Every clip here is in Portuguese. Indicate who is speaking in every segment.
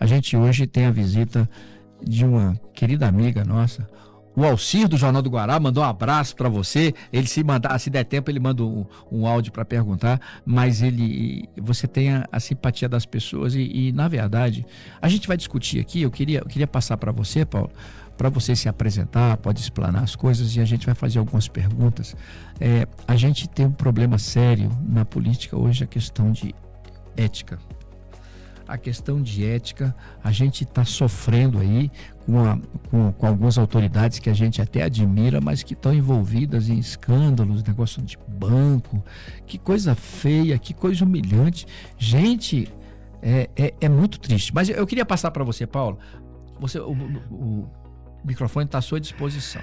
Speaker 1: A gente hoje tem a visita de uma querida amiga nossa, o Alcir do Jornal do Guará, mandou um abraço para você. Ele se der tempo, ele manda um áudio para perguntar, mas você tem a simpatia das pessoas e, na verdade, a gente vai discutir aqui. Eu queria passar para você, Paulo, para você se apresentar, pode explanar as coisas e a gente vai fazer algumas perguntas. A gente tem um problema sério na política hoje, a questão de ética. A questão de ética, a gente está sofrendo aí com algumas autoridades que a gente até admira, mas que estão envolvidas em escândalos, negócio de banco. Que coisa feia, que coisa humilhante. Gente, é muito triste. Mas eu queria passar para você, Paulo. O microfone está à sua disposição.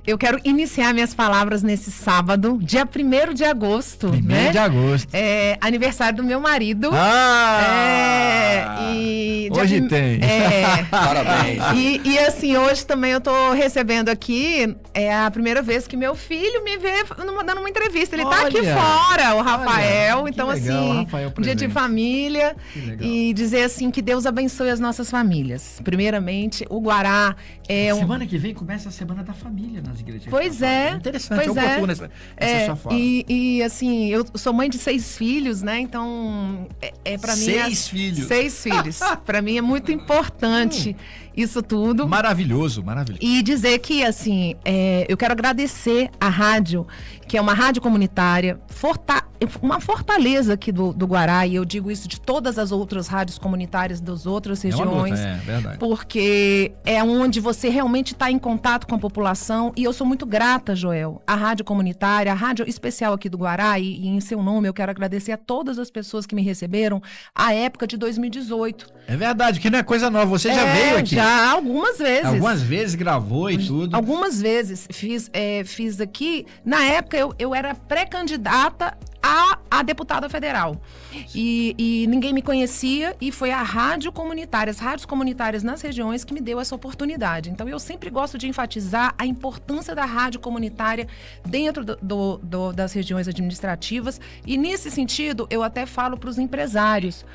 Speaker 2: Eu quero iniciar minhas palavras nesse sábado, dia 1º de agosto.
Speaker 1: 1º de agosto.
Speaker 2: Aniversário do meu marido.
Speaker 1: Hoje tem.
Speaker 3: Parabéns.
Speaker 2: E assim, hoje também eu tô recebendo aqui, a primeira vez que meu filho me vê dando uma entrevista. Ele tá aqui fora, o Rafael. Então, legal, assim, Rafael, dia de família. E dizer assim, que Deus abençoe as nossas famílias. Primeiramente, o Guará
Speaker 1: Semana que vem começa a Semana da Família nas igrejas.
Speaker 2: Pois é.
Speaker 1: Interessante, eu oportuno essa sua fala.
Speaker 2: E assim, eu sou mãe de 6 filhos, né? Então, pra mim...
Speaker 3: 6 filhos?
Speaker 2: 6 filhos. Pra mim é muito importante isso tudo.
Speaker 1: Maravilhoso, maravilhoso.
Speaker 2: E dizer que, assim, eu quero agradecer a rádio, que é uma rádio comunitária, uma fortaleza aqui do Guará, e eu digo isso de todas as outras rádios comunitárias das outras regiões.
Speaker 1: Verdade.
Speaker 2: Porque é onde você realmente está em contato com a população, e eu sou muito grata, Joel, à rádio comunitária, a rádio especial aqui do Guará, e em seu nome eu quero agradecer a todas as pessoas que me receberam à época de 2018.
Speaker 1: É verdade, que não é coisa nova, você já veio aqui.
Speaker 2: Já, algumas vezes.
Speaker 1: Algumas vezes gravou e tudo.
Speaker 2: Algumas vezes fiz aqui. Na época eu era pré-candidata a deputada federal. E ninguém me conhecia, e foi a rádio comunitária, as rádios comunitárias nas regiões que me deu essa oportunidade. Então eu sempre gosto de enfatizar a importância da rádio comunitária dentro das regiões administrativas, e nesse sentido eu até falo para os empresários: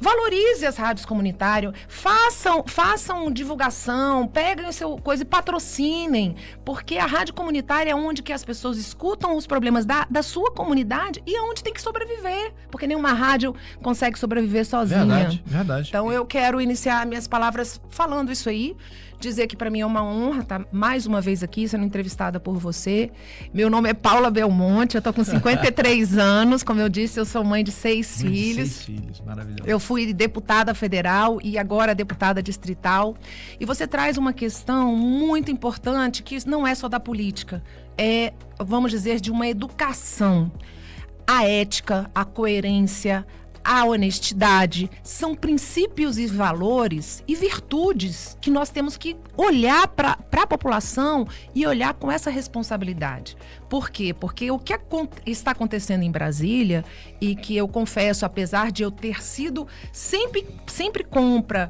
Speaker 2: valorize as rádios comunitárias, façam divulgação, peguem o seu coisa e patrocinem, porque a rádio comunitária é onde que as pessoas escutam os problemas da sua comunidade e é onde tem que sobreviver, porque nenhuma rádio consegue sobreviver sozinha.
Speaker 1: Verdade.
Speaker 2: Então eu quero iniciar minhas palavras falando isso aí, dizer que para mim é uma honra estar mais uma vez aqui sendo entrevistada por você. Meu nome é Paula Belmonte, eu tô com 53 anos, como eu disse, eu sou mãe de 6 filhos.
Speaker 1: 6 filhos, maravilhoso.
Speaker 2: Eu fui deputada federal e agora deputada distrital. E você traz uma questão muito importante, que não é só da política, vamos dizer, de uma educação. A ética, a coerência, a honestidade são princípios e valores e virtudes que nós temos que olhar para a população e olhar com essa responsabilidade. Por quê? Porque o que está acontecendo em Brasília, e que eu confesso, apesar de eu ter sido sempre contra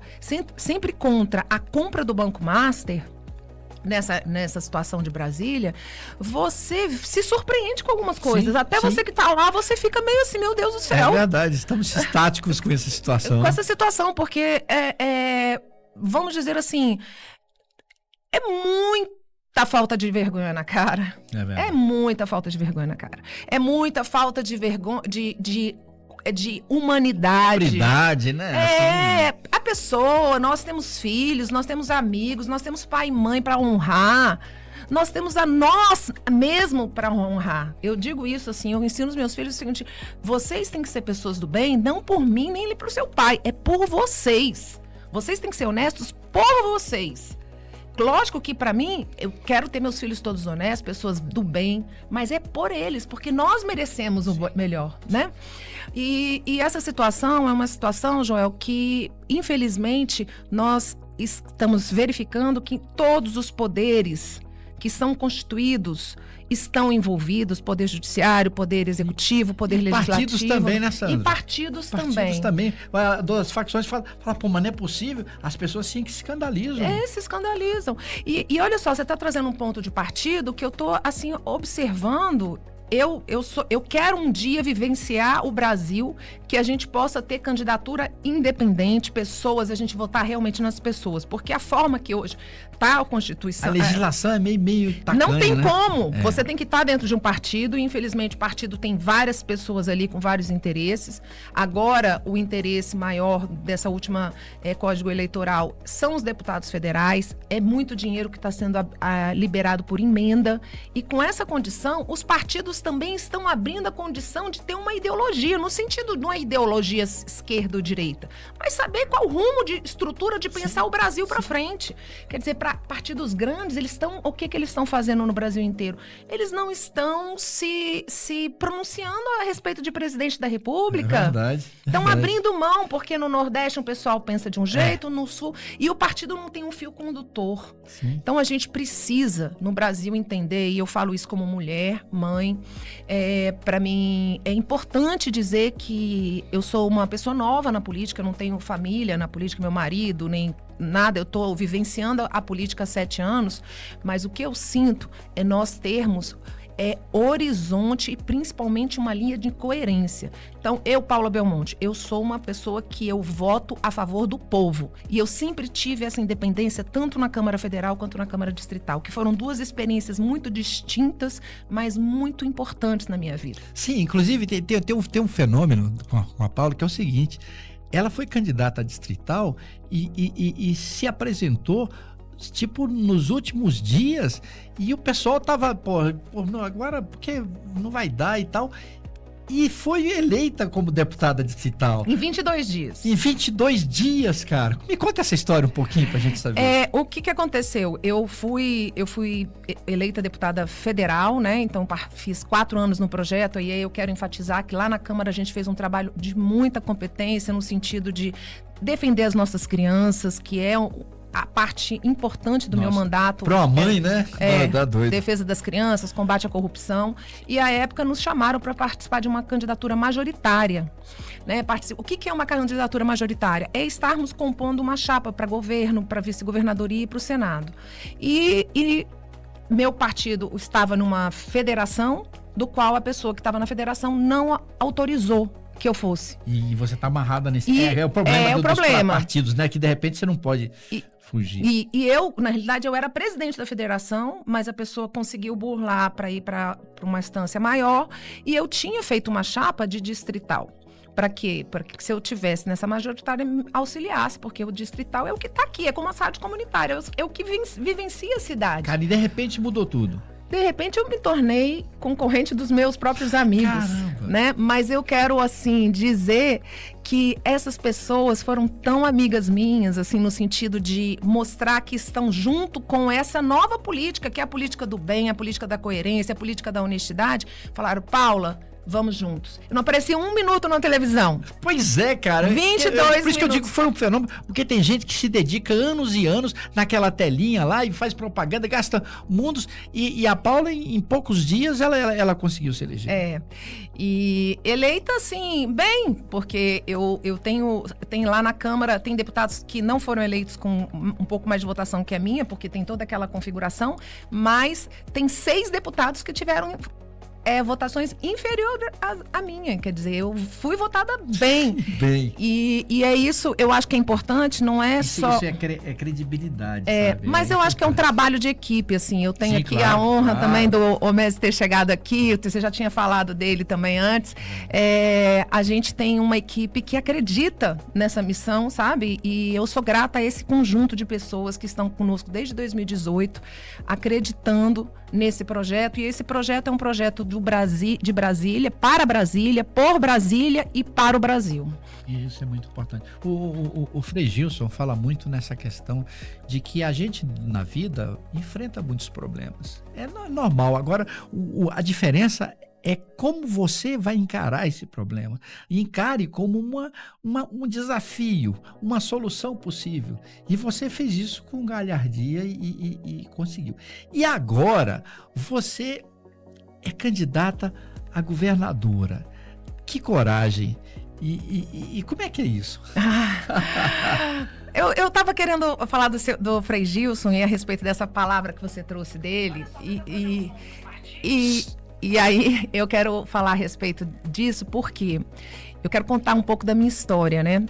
Speaker 2: a compra do Banco Master, nessa situação de Brasília, você se surpreende com algumas coisas. Você que está lá, você fica meio assim, meu Deus do céu.
Speaker 1: É verdade, estamos estáticos com essa situação.
Speaker 2: Com essa situação, porque vamos dizer assim, é muita falta de vergonha na cara. É muita falta de vergonha na cara. É muita falta de vergonha, de humanidade.
Speaker 1: Prioridade, né?
Speaker 2: A pessoa, nós temos filhos, nós temos amigos, nós temos pai e mãe para honrar. Nós temos a nós mesmo para honrar. Eu digo isso assim, eu ensino os meus filhos o seguinte: vocês têm que ser pessoas do bem, não por mim, nem pro seu pai, é por vocês. Vocês têm que ser honestos por vocês. Lógico que para mim, eu quero ter meus filhos todos honestos, pessoas do bem, mas é por eles, porque nós merecemos o melhor, né? E essa situação é uma situação, Joel, que infelizmente nós estamos verificando que todos os poderes que são constituídos estão envolvidos, poder judiciário, poder executivo, poder legislativo.
Speaker 1: Partidos também, né, Sandra?
Speaker 2: E partidos também.
Speaker 1: Partidos também. As facções falam, pô, mas não é possível. As pessoas sim que se escandalizam.
Speaker 2: Se escandalizam. E olha só, você está trazendo um ponto de partido que eu estou, assim, observando eu quero um dia vivenciar o Brasil, que a gente possa ter candidatura independente, pessoas, a gente votar realmente nas pessoas. Porque a forma que hoje tá a Constituição...
Speaker 1: A legislação é meio tacanha,
Speaker 2: não tem
Speaker 1: né?
Speaker 2: como. Você tem que estar dentro de um partido e, infelizmente, o partido tem várias pessoas ali com vários interesses. Agora, o interesse maior dessa última Código Eleitoral são os deputados federais. É muito dinheiro que está sendo liberado por emenda. E com essa condição, os partidos também estão abrindo a condição de ter uma ideologia, no sentido de uma ideologia esquerda ou direita, mas saber qual rumo de estrutura de pensar o Brasil para frente. Quer dizer, para partidos grandes, o que eles estão fazendo no Brasil inteiro? Eles não estão se pronunciando a respeito de presidente da República.
Speaker 1: É verdade.
Speaker 2: Estão abrindo mão, porque no Nordeste o pessoal pensa de um jeito, no Sul, e o partido não tem um fio condutor.
Speaker 1: Sim.
Speaker 2: Então a gente precisa, no Brasil, entender, e eu falo isso como mulher, mãe, para mim é importante dizer que eu sou uma pessoa nova na política, eu não tenho família na política, meu marido, nem nada, eu estou vivenciando a política há 7 anos, mas o que eu sinto é nós termos horizonte e principalmente uma linha de coerência. Então, eu, Paula Belmonte, eu sou uma pessoa que eu voto a favor do povo. E eu sempre tive essa independência tanto na Câmara Federal quanto na Câmara Distrital, que foram 2 experiências muito distintas, mas muito importantes na minha vida.
Speaker 1: Sim, inclusive tem um fenômeno com a Paula que é o seguinte: ela foi candidata a distrital e se apresentou tipo nos últimos dias, e o pessoal tava, não, agora porque não vai dar e tal, e foi eleita como deputada distrital.
Speaker 2: Em 22 dias.
Speaker 1: Em 22 dias, cara. Me conta essa história um pouquinho pra gente saber.
Speaker 2: O que aconteceu? Eu fui eleita deputada federal, né? Então fiz 4 anos no projeto, e aí eu quero enfatizar que lá na Câmara a gente fez um trabalho de muita competência no sentido de defender as nossas crianças, que é a parte importante do meu mandato.
Speaker 1: Pra uma mãe, né? Dá doido.
Speaker 2: Defesa das crianças, combate à corrupção. E à época nos chamaram para participar de uma candidatura majoritária. Né? O que é uma candidatura majoritária? É estarmos compondo uma chapa para governo, para vice-governadoria e para o Senado. E meu partido estava numa federação, do qual a pessoa que estava na federação não autorizou que eu fosse.
Speaker 1: E você tá amarrada nesse... É o problema dos partidos, né? Que de repente você não pode fugir.
Speaker 2: E eu, na realidade, eu era presidente da federação, mas a pessoa conseguiu burlar para ir para uma instância maior, e eu tinha feito uma chapa de distrital. Para quê? Para que, se eu tivesse nessa majoritária, auxiliasse, porque o distrital é o que está aqui, é como a rádio comunitária, é o que vivencia a cidade.
Speaker 1: Cara, e de repente mudou tudo.
Speaker 2: De repente eu me tornei concorrente dos meus próprios amigos.
Speaker 1: Caramba.
Speaker 2: Né? Mas eu quero, assim, dizer que essas pessoas foram tão amigas minhas, assim, no sentido de mostrar que estão junto com essa nova política, que é a política do bem, a política da coerência, a política da honestidade. Falaram: Paula, vamos juntos. Eu não apareci 1 minuto na televisão.
Speaker 1: Pois é, cara.
Speaker 2: 22
Speaker 1: minutos. Por isso que eu digo que foi um fenômeno, porque tem gente que se dedica anos e anos naquela telinha lá e faz propaganda, gasta mundos, e a Paula, em poucos dias, ela conseguiu se eleger.
Speaker 2: E eleita, assim, bem, porque eu tenho lá na Câmara, tem deputados que não foram eleitos com um pouco mais de votação que a minha, porque tem toda aquela configuração, mas tem 6 deputados que tiveram votações inferiores à minha. Quer dizer, eu fui votada bem. E é isso, eu acho que é importante, não é só...
Speaker 1: Isso é credibilidade, sabe?
Speaker 2: Mas eu acho que é um trabalho de equipe, assim. Eu tenho aqui
Speaker 1: claro,
Speaker 2: a honra também do Homésio ter chegado aqui, você já tinha falado dele também antes. A gente tem uma equipe que acredita nessa missão, sabe? E eu sou grata a esse conjunto de pessoas que estão conosco desde 2018, acreditando nesse projeto. E esse projeto é um projeto de Brasília, para Brasília, por Brasília e para o Brasil.
Speaker 1: Isso é muito importante. O Frei Gilson fala muito nessa questão de que a gente, na vida, enfrenta muitos problemas. É normal. Agora, a diferença é como você vai encarar esse problema. Encare como um desafio, uma solução possível. E você fez isso com galhardia e conseguiu. E agora, você é candidata a governadora. Que coragem! E como é que é isso?
Speaker 2: Eu estava querendo falar do Frei Gilson e a respeito dessa palavra que você trouxe dele. E aí eu quero falar a respeito disso porque eu quero contar um pouco da minha história, né?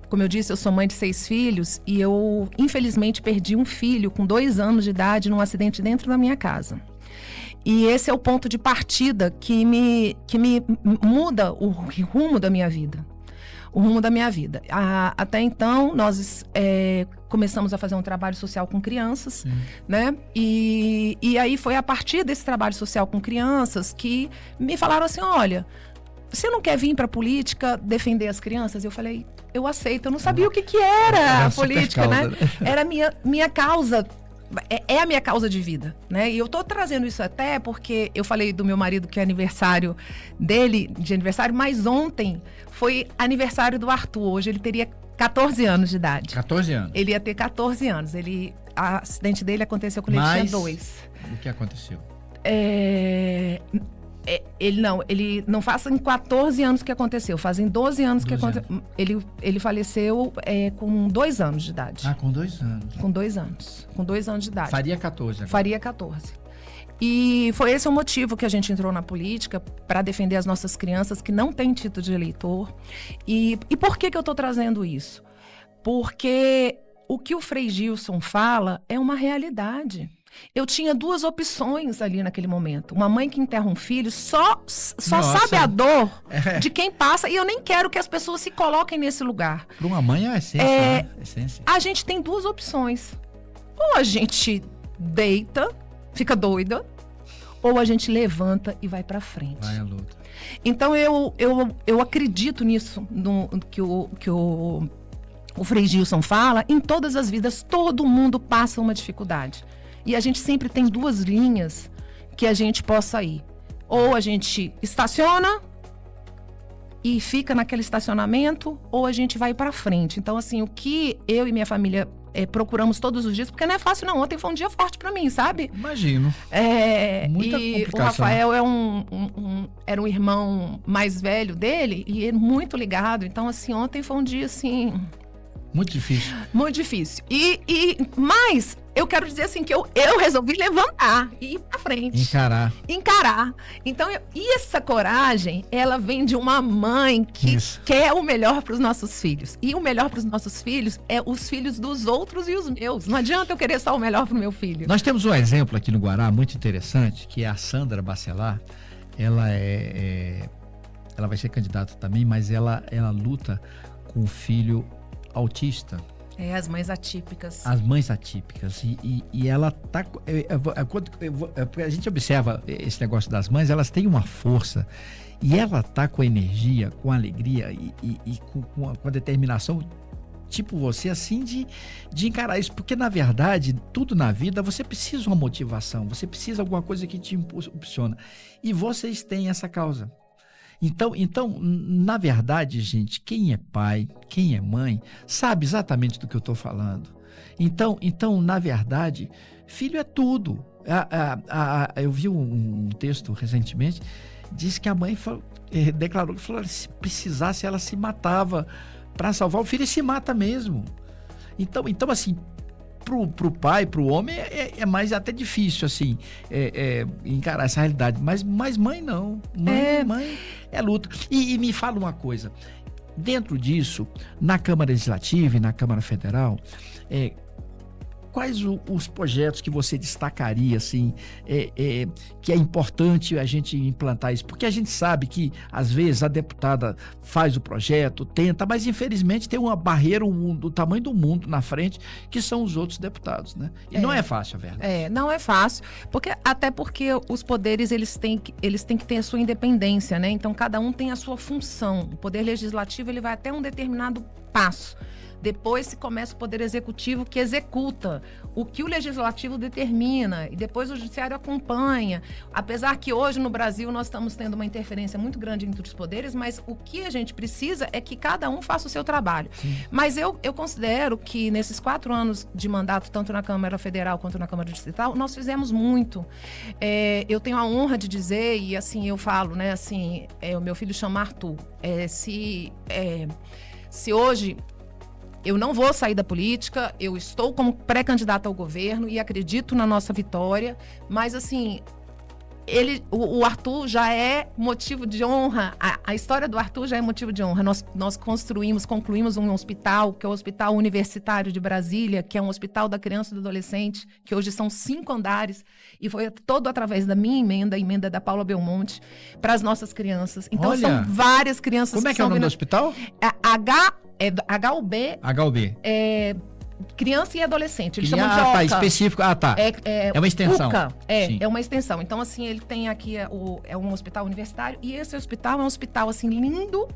Speaker 2: Como eu disse, eu sou mãe de 6 filhos e eu, infelizmente, perdi um filho com 2 anos de idade num acidente dentro da minha casa. E esse é o ponto de partida que me muda o rumo da minha vida. O rumo da minha vida. Até então, nós começamos a fazer um trabalho social com crianças, né? E aí foi a partir desse trabalho social com crianças que me falaram assim, olha, você não quer vir para a política defender as crianças? Eu falei, eu aceito. Eu não sabia o que era a política,
Speaker 1: causa,
Speaker 2: né? Era a minha causa. É a minha causa de vida, né? E eu tô trazendo isso até porque eu falei do meu marido que é aniversário dele, de aniversário, mas ontem foi aniversário do Arthur. Hoje ele teria 14 anos de idade.
Speaker 1: 14 anos?
Speaker 2: Ele ia ter 14 anos. O acidente dele aconteceu quando ele tinha 2.
Speaker 1: O que aconteceu?
Speaker 2: Ele não fazem 14 anos que aconteceu, fazem 12 anos que aconteceu. Ele faleceu com 2 anos de idade.
Speaker 1: Ah, com 2 anos.
Speaker 2: Com 2 anos. Com 2 anos de idade.
Speaker 1: Faria 14 agora.
Speaker 2: Faria 14. E foi esse o motivo que a gente entrou na política, para defender as nossas crianças que não têm título de eleitor. E por que eu estou trazendo isso? Porque o que o Frei Gilson fala é uma realidade. Eu tinha 2 opções ali naquele momento. Uma mãe que enterra um filho só sabe a dor de quem passa. E eu nem quero que as pessoas se coloquem nesse lugar.
Speaker 1: Para uma mãe é a essência, né? Essência.
Speaker 2: A gente tem 2 opções. Ou a gente deita, fica doida, ou a gente levanta e vai pra frente.
Speaker 1: Vai à luta.
Speaker 2: Então eu acredito nisso, que o Frei Gilson fala. Em todas as vidas, todo mundo passa uma dificuldade. E a gente sempre tem 2 linhas que a gente possa ir. Ou a gente estaciona e fica naquele estacionamento, ou a gente vai para frente. Então, assim, o que eu e minha família procuramos todos os dias, porque não é fácil não. Ontem foi um dia forte para mim, sabe?
Speaker 1: Imagino.
Speaker 2: Muita complicação. O Rafael era um irmão mais velho dele e ele muito ligado. Então, assim, ontem foi um dia, assim...
Speaker 1: Muito difícil.
Speaker 2: Muito difícil. Mas eu quero dizer assim que eu resolvi levantar e ir pra frente. Encarar. Então, e essa coragem, ela vem de uma mãe que quer o melhor para os nossos filhos. E o melhor para os nossos filhos é os filhos dos outros e os meus. Não adianta eu querer só o melhor pro meu filho.
Speaker 1: Nós temos um exemplo aqui no Guará muito interessante, que é a Sandra Bacelar. Ela ela vai ser candidata também, mas ela luta com o filho autista.
Speaker 2: As mães atípicas.
Speaker 1: As mães atípicas. E ela tá... a gente observa esse negócio das mães, elas têm uma força. E ela tá com energia, com alegria e com a determinação, tipo você, assim, de encarar isso. Porque, na verdade, tudo na vida, você precisa de uma motivação. Você precisa de alguma coisa que te impulsiona. E vocês têm essa causa. Então, na verdade, gente, quem é pai, quem é mãe, sabe exatamente do que eu estou falando. Então, na verdade, filho é tudo. Eu vi um texto recentemente, disse que a mãe declarou que se precisasse, ela se matava para salvar o filho, e se mata mesmo. Então assim, pro pai, pro homem, é mais até difícil, assim, encarar essa realidade. Mas mãe não. Mãe é luta. E me fala uma coisa. Dentro disso, na Câmara Legislativa e na Câmara Federal, quais os projetos que você destacaria, assim, que é importante a gente implantar isso? Porque a gente sabe que, às vezes, a deputada faz o projeto, tenta, mas, infelizmente, tem uma barreira do tamanho do mundo na frente, que são os outros deputados, né? E não é fácil, a verdade.
Speaker 2: Não é fácil, até porque os poderes, eles têm que ter a sua independência, né? Então, cada um tem a sua função. O Poder Legislativo, ele vai até um determinado passo. Depois se começa o Poder Executivo, que executa o que o Legislativo determina, e depois o Judiciário acompanha. Apesar que hoje no Brasil nós estamos tendo uma interferência muito grande entre os poderes, mas o que a gente precisa é que cada um faça o seu trabalho. Sim. Mas eu considero que nesses 4 anos de mandato, tanto na Câmara Federal quanto na Câmara Distrital, nós fizemos muito. Eu tenho a honra de dizer, e assim eu falo, né, assim, o meu filho chama Arthur. Se hoje eu não vou sair da política, eu estou como pré-candidata ao governo e acredito na nossa vitória, mas assim, o Arthur já é motivo de honra, a história do Arthur já é motivo de honra. Nós concluímos um hospital, que é o Hospital Universitário de Brasília, que é um hospital da criança e do adolescente, que hoje são 5 andares, e foi todo através da minha emenda, a emenda da Paula Belmonte, para as nossas crianças. Então,
Speaker 1: Olha,
Speaker 2: são várias crianças.
Speaker 1: Como é que é o nome do hospital?
Speaker 2: HUB.
Speaker 1: HUB.
Speaker 2: Criança e adolescente, eles chamam de
Speaker 1: tá,
Speaker 2: OCA.
Speaker 1: específico. Tá.
Speaker 2: É
Speaker 1: uma extensão.
Speaker 2: UCA,
Speaker 1: Sim.
Speaker 2: é uma extensão. Então, assim, ele tem aqui é um hospital universitário, e esse hospital é um hospital, assim, lindo,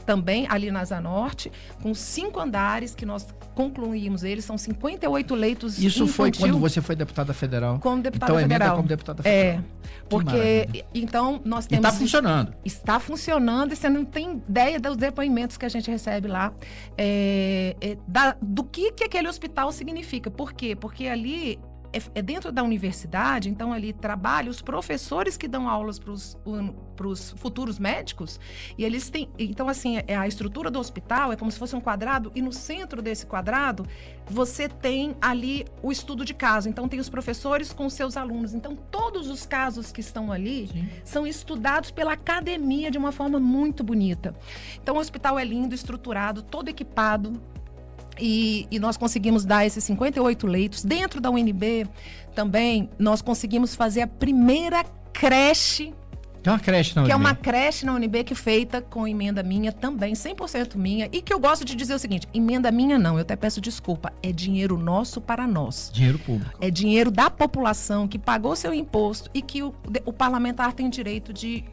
Speaker 2: também, ali na Asa Norte, com 5 andares, que nós concluímos eles, são 58 leitos
Speaker 1: Isso
Speaker 2: infantil.
Speaker 1: foi quando você foi deputada federal?
Speaker 2: Como deputada
Speaker 1: então,
Speaker 2: federal.
Speaker 1: Como deputada federal.
Speaker 2: Porque, então, nós temos...
Speaker 1: E está funcionando.
Speaker 2: Está funcionando, e você não tem ideia dos depoimentos que a gente recebe lá, do que aquele hospital significa. Por quê? Porque ali é dentro da universidade, então ali trabalham os professores que dão aulas para os futuros médicos, e eles têm, então assim, a estrutura do hospital é como se fosse um quadrado, e no centro desse quadrado você tem ali o estudo de caso, então tem os professores com os seus alunos, então todos os casos que estão ali
Speaker 1: Sim.
Speaker 2: são estudados pela academia de uma forma muito bonita. Então o hospital é lindo, estruturado, todo equipado. E nós conseguimos dar esses 58 leitos. Dentro da UNB, também, nós conseguimos fazer a primeira creche.
Speaker 1: Tem uma creche na UNB.
Speaker 2: Que é uma creche na UNB que é feita com emenda minha também, 100% minha. E que eu gosto de dizer o seguinte, emenda minha não, eu até peço desculpa, é dinheiro nosso para nós.
Speaker 1: Dinheiro público.
Speaker 2: É dinheiro da população que pagou seu imposto e que o parlamentar tem direito de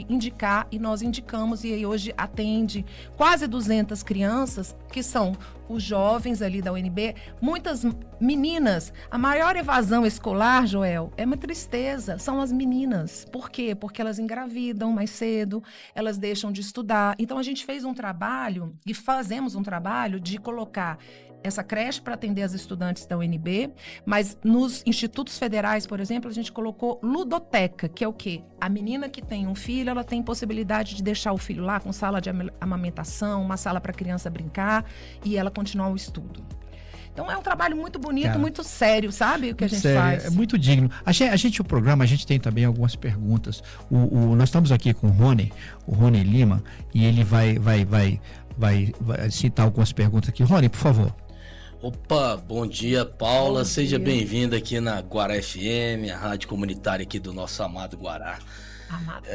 Speaker 2: indicar, e nós indicamos, e aí hoje atende quase 200 crianças, que são os jovens ali da UNB, muitas meninas. A maior evasão escolar, Joel, é uma tristeza, são as meninas. Por quê? Porque elas engravidam mais cedo, elas deixam de estudar. Então a gente fez um trabalho, e fazemos um trabalho de colocar essa creche para atender as estudantes da UNB, mas nos institutos federais, por exemplo, a gente colocou ludoteca, que é o quê? A menina que tem um filho, ela tem possibilidade de deixar o filho lá com sala de amamentação, uma sala para a criança brincar, e ela continuar o estudo. Então é um trabalho muito bonito, cara, muito sério, sabe? O que a gente faz. É
Speaker 1: muito digno. O programa, a gente tem também algumas perguntas. Nós estamos aqui com o Rony Lima, e ele vai citar algumas perguntas aqui. Rony, por favor.
Speaker 3: Opa, bom dia, Paula. Seja bem-vinda aqui na Guará FM, a rádio comunitária aqui do nosso amado Guará.
Speaker 2: Amado.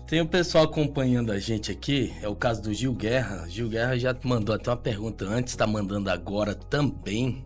Speaker 3: Tem um pessoal acompanhando a gente aqui, é o caso do Gil Guerra. Gil Guerra já mandou até uma pergunta antes, está mandando agora também.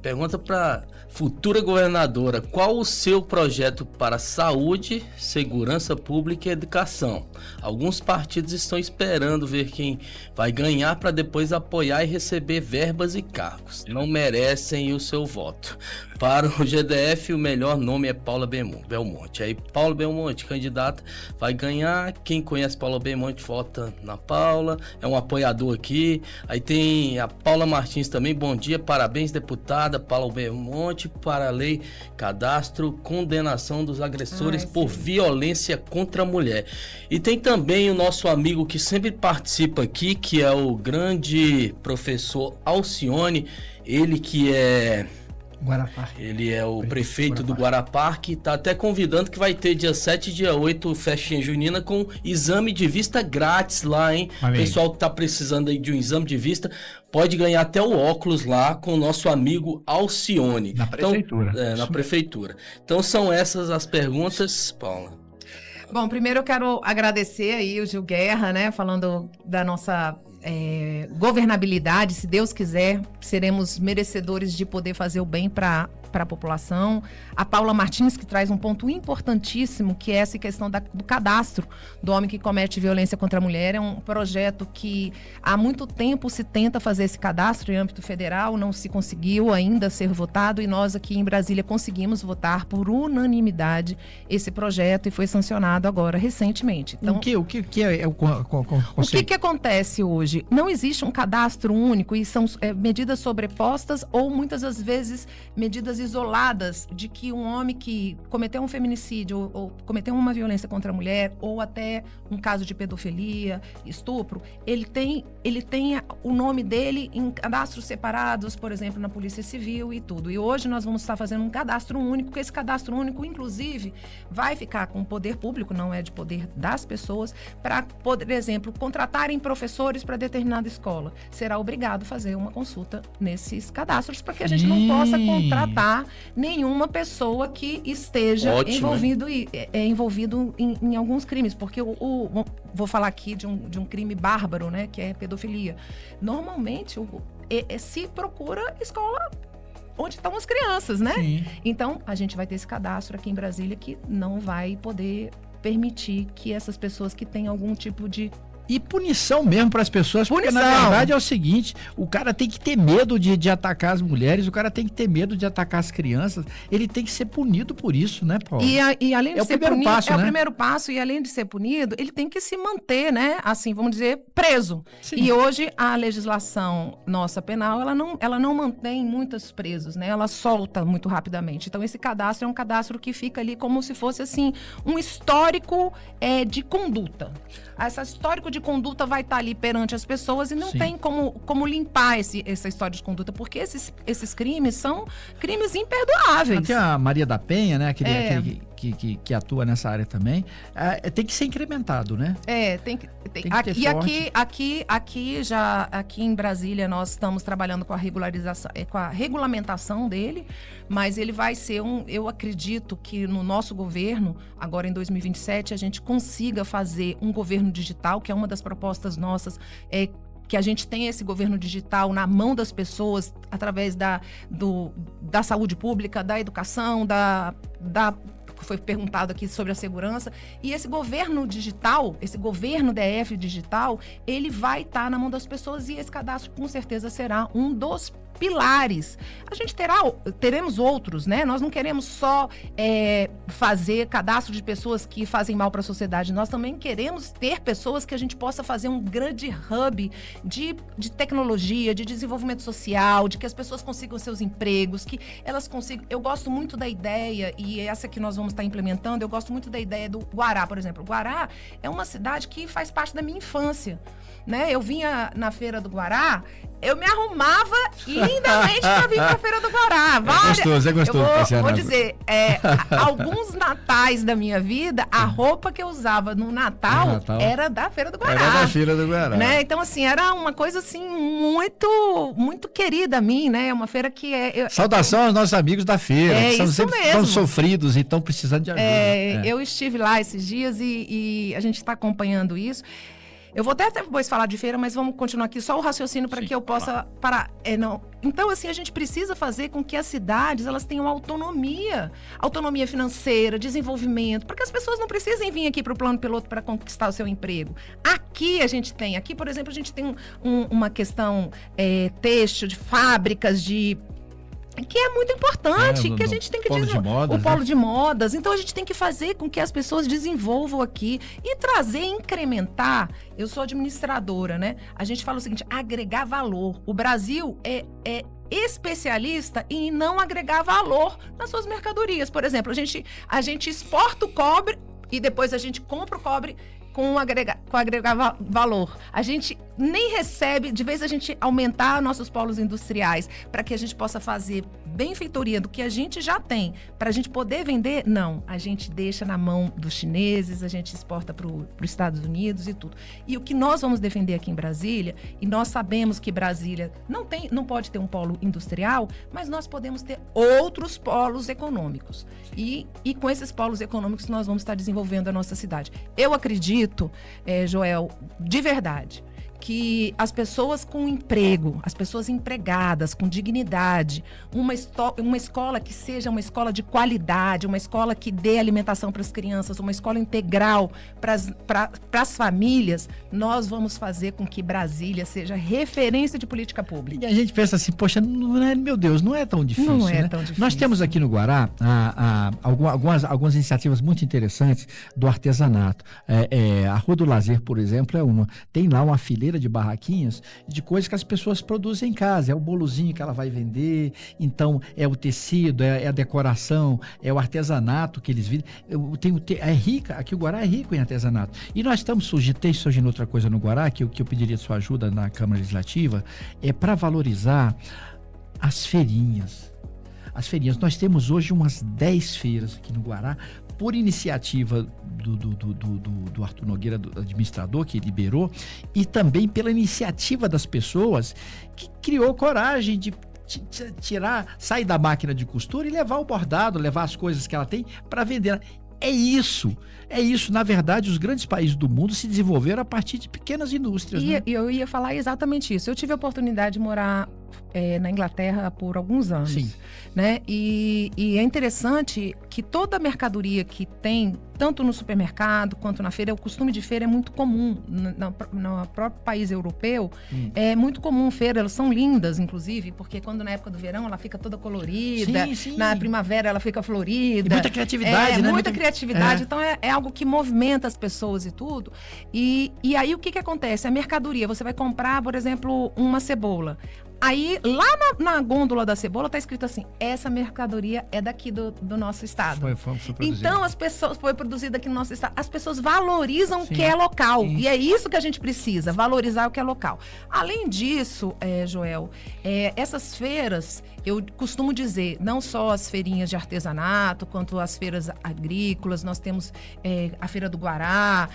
Speaker 3: Pergunta para futura governadora: qual o seu projeto para saúde, segurança pública e educação? Alguns partidos estão esperando ver quem vai ganhar para depois apoiar e receber verbas e cargos. Não merecem o seu voto. Para o GDF, o melhor nome é Paula Belmonte. Aí, Paula Belmonte, candidata, vai ganhar. Quem conhece Paula Belmonte, vota na Paula. É um apoiador aqui. Aí tem a Paula Martins também. Bom dia, parabéns, deputada Paula Belmonte, para a lei cadastro, condenação dos agressores por violência contra a mulher. E tem também o nosso amigo que sempre participa aqui, que é o grande professor Alcione, ele que é...
Speaker 1: Guaraparque.
Speaker 3: Ele é o prefeito do Guaraparque, tá até convidando que vai ter dia 7 e dia 8, festinha junina, com exame de vista grátis lá, hein?
Speaker 1: Amém.
Speaker 3: Pessoal que tá precisando aí de um exame de vista, pode ganhar até o óculos lá com o nosso amigo Alcione.
Speaker 1: Na prefeitura.
Speaker 3: Então, na prefeitura. Então são essas as perguntas, Paula.
Speaker 2: Bom, primeiro eu quero agradecer aí o Gil Guerra, né? Falando da nossa governabilidade, se Deus quiser, seremos merecedores de poder fazer o bem para a população. A Paula Martins, que traz um ponto importantíssimo, que é essa questão do cadastro do homem que comete violência contra a mulher. É um projeto que há muito tempo se tenta fazer esse cadastro em âmbito federal, não se conseguiu ainda ser votado, e nós aqui em Brasília conseguimos votar por unanimidade esse projeto, e foi sancionado agora recentemente. Então,
Speaker 1: o que é o conceito?
Speaker 2: O que acontece hoje? Não existe um cadastro único, e são medidas sobrepostas ou muitas das vezes medidas isoladas de que um homem que cometeu um feminicídio ou cometeu uma violência contra a mulher, ou até um caso de pedofilia, estupro, ele tem o nome dele em cadastros separados, por exemplo, na Polícia Civil e tudo. E hoje nós vamos estar fazendo um cadastro único, que esse cadastro único, inclusive, vai ficar com o poder público, não é de poder das pessoas, para, por exemplo, contratarem professores para determinada escola. Será obrigado a fazer uma consulta nesses cadastros, para que a gente não possa contratar nenhuma pessoa que esteja envolvido em alguns crimes, porque vou falar aqui de um crime bárbaro, né, que é pedofilia. Normalmente se procura escola onde estão as crianças, né?
Speaker 1: Sim.
Speaker 2: Então a gente vai ter esse cadastro aqui em Brasília que não vai poder permitir que essas pessoas que têm algum tipo de...
Speaker 1: E punição mesmo para as pessoas, porque na verdade é o seguinte, o cara tem que ter medo de atacar as mulheres, o cara tem que ter medo de atacar as crianças, ele tem que ser punido por isso, né, Paulo?
Speaker 2: E além de ser punido,
Speaker 1: passo,
Speaker 2: é
Speaker 1: né?
Speaker 2: o primeiro passo, e além de ser punido, ele tem que se manter, né, assim, vamos dizer, preso.
Speaker 1: Sim.
Speaker 2: E hoje a legislação nossa penal, ela não mantém muitos presos, né, ela solta muito rapidamente. Então esse cadastro é um cadastro que fica ali como se fosse, assim, um histórico de conduta. Esse histórico de conduta vai estar ali perante as pessoas e não tem como limpar essa história de conduta, porque esses crimes são crimes imperdoáveis.
Speaker 1: Até a Maria da Penha, né, aquele que atua nessa área também, tem que ser incrementado, né?
Speaker 2: Tem que
Speaker 1: ter forte.
Speaker 2: Aqui em Brasília nós estamos trabalhando com a regulamentação dele, mas ele vai ser eu acredito que no nosso governo, agora em 2027, a gente consiga fazer um governo digital, que é uma das propostas nossas, que a gente tenha esse governo digital na mão das pessoas, através da saúde pública, da educação, foi perguntado aqui sobre a segurança, e esse governo digital, esse governo DF digital, ele vai estar na mão das pessoas, e esse cadastro com certeza será um dos pilares. A gente teremos outros, né? Nós não queremos só fazer cadastro de pessoas que fazem mal para a sociedade, nós também queremos ter pessoas que a gente possa fazer um grande hub de tecnologia, de desenvolvimento social, de que as pessoas consigam seus empregos, que elas consigam... Eu gosto muito da ideia, e essa que nós vamos estar implementando, eu gosto muito da ideia do Guará, por exemplo. Guará é uma cidade que faz parte da minha infância, né? Eu vinha na Feira do Guará, eu me arrumava lindamente para vir para a Feira do Guará.
Speaker 1: É gostoso.
Speaker 2: Eu vou dizer, alguns natais da minha vida, a roupa que eu usava no Natal era da Feira do Guará.
Speaker 1: Era da Feira do Guará.
Speaker 2: Né? Então, assim, era uma coisa, assim, muito, muito querida a mim, né? É uma feira que
Speaker 1: Saudação aos nossos amigos da feira, que
Speaker 2: isso
Speaker 1: sempre
Speaker 2: mesmo.
Speaker 1: Estão sofridos e estão precisando de ajuda.
Speaker 2: Eu estive lá esses dias e a gente está acompanhando isso. Eu vou até depois falar de feira, mas vamos continuar aqui só o raciocínio para que eu possa parar. Então, assim, a gente precisa fazer com que as cidades elas tenham autonomia financeira, desenvolvimento, para que as pessoas não precisem vir aqui para o plano piloto para conquistar o seu emprego. Aqui, por exemplo, a gente tem uma questão têxtil, de fábricas, que é muito importante, que a gente tem que
Speaker 1: desenvolver.
Speaker 2: O polo de modas. Então, a gente tem que fazer com que as pessoas desenvolvam aqui e incrementar. Eu sou administradora, né? A gente fala o seguinte, agregar valor. O Brasil é especialista em não agregar valor nas suas mercadorias. Por exemplo, a gente exporta o cobre e depois a gente compra o cobre com agregar valor. A gente nem recebe, de vez a gente aumentar nossos polos industriais para que a gente possa fazer benfeitoria do que a gente já tem, para a gente poder vender, não. A gente deixa na mão dos chineses, a gente exporta para os Estados Unidos e tudo. E o que nós vamos defender aqui em Brasília, e nós sabemos que Brasília não pode ter um polo industrial, mas nós podemos ter outros polos econômicos. E com esses polos econômicos nós vamos estar desenvolvendo a nossa cidade. Eu acredito, Joel, de verdade, que as pessoas com emprego, as pessoas empregadas, com dignidade, uma escola que seja uma escola de qualidade, uma escola que dê alimentação para as crianças, uma escola integral para as famílias, nós vamos fazer com que Brasília seja referência de política pública.
Speaker 1: E a gente pensa assim, poxa, meu Deus, não é tão difícil.
Speaker 2: Não é
Speaker 1: né?
Speaker 2: tão difícil.
Speaker 1: Nós temos aqui no Guará algumas iniciativas muito interessantes do artesanato. A Rua do Lazer, por exemplo, é uma. Tem lá uma fileira feira de barraquinhas de coisas que as pessoas produzem em casa. É o bolozinho que ela vai vender, então é o tecido, é a decoração, é o artesanato que eles vendem. É rica, aqui o Guará é rico em artesanato. E nós estamos surgindo outra coisa no Guará, que eu pediria sua ajuda na Câmara Legislativa, é para valorizar as feirinhas. As feirinhas. Nós temos hoje umas 10 feiras aqui no Guará, por iniciativa do Arthur Nogueira, do administrador, que liberou, e também pela iniciativa das pessoas que criou coragem de sair da máquina de costura e levar o bordado, levar as coisas que ela tem para vender. É isso. Na verdade, os grandes países do mundo se desenvolveram a partir de pequenas indústrias.
Speaker 2: E eu ia falar exatamente isso. Eu tive a oportunidade de morar na Inglaterra por alguns anos.
Speaker 1: Sim.
Speaker 2: Né? E é interessante que toda a mercadoria que tem, tanto no supermercado quanto na feira, o costume de feira é muito comum. No próprio país europeu, é muito comum feira. Elas são lindas, inclusive, porque quando na época do verão ela fica toda colorida,
Speaker 1: sim.
Speaker 2: Na primavera ela fica florida.
Speaker 1: E muita criatividade, né?
Speaker 2: Muita criatividade. Então é algo que movimenta as pessoas e tudo. E aí o que acontece? A mercadoria, você vai comprar, por exemplo, uma cebola. Aí, lá na gôndola da cebola, tá escrito assim: essa mercadoria é daqui do nosso estado.
Speaker 1: Foi produzido.
Speaker 2: Então, foi produzida aqui no nosso estado. As pessoas valorizam o que é local. Sim. E é isso que a gente precisa, valorizar o que é local. Além disso, Joel, essas feiras, eu costumo dizer, não só as feirinhas de artesanato, quanto as feiras agrícolas, nós temos a Feira do Guará,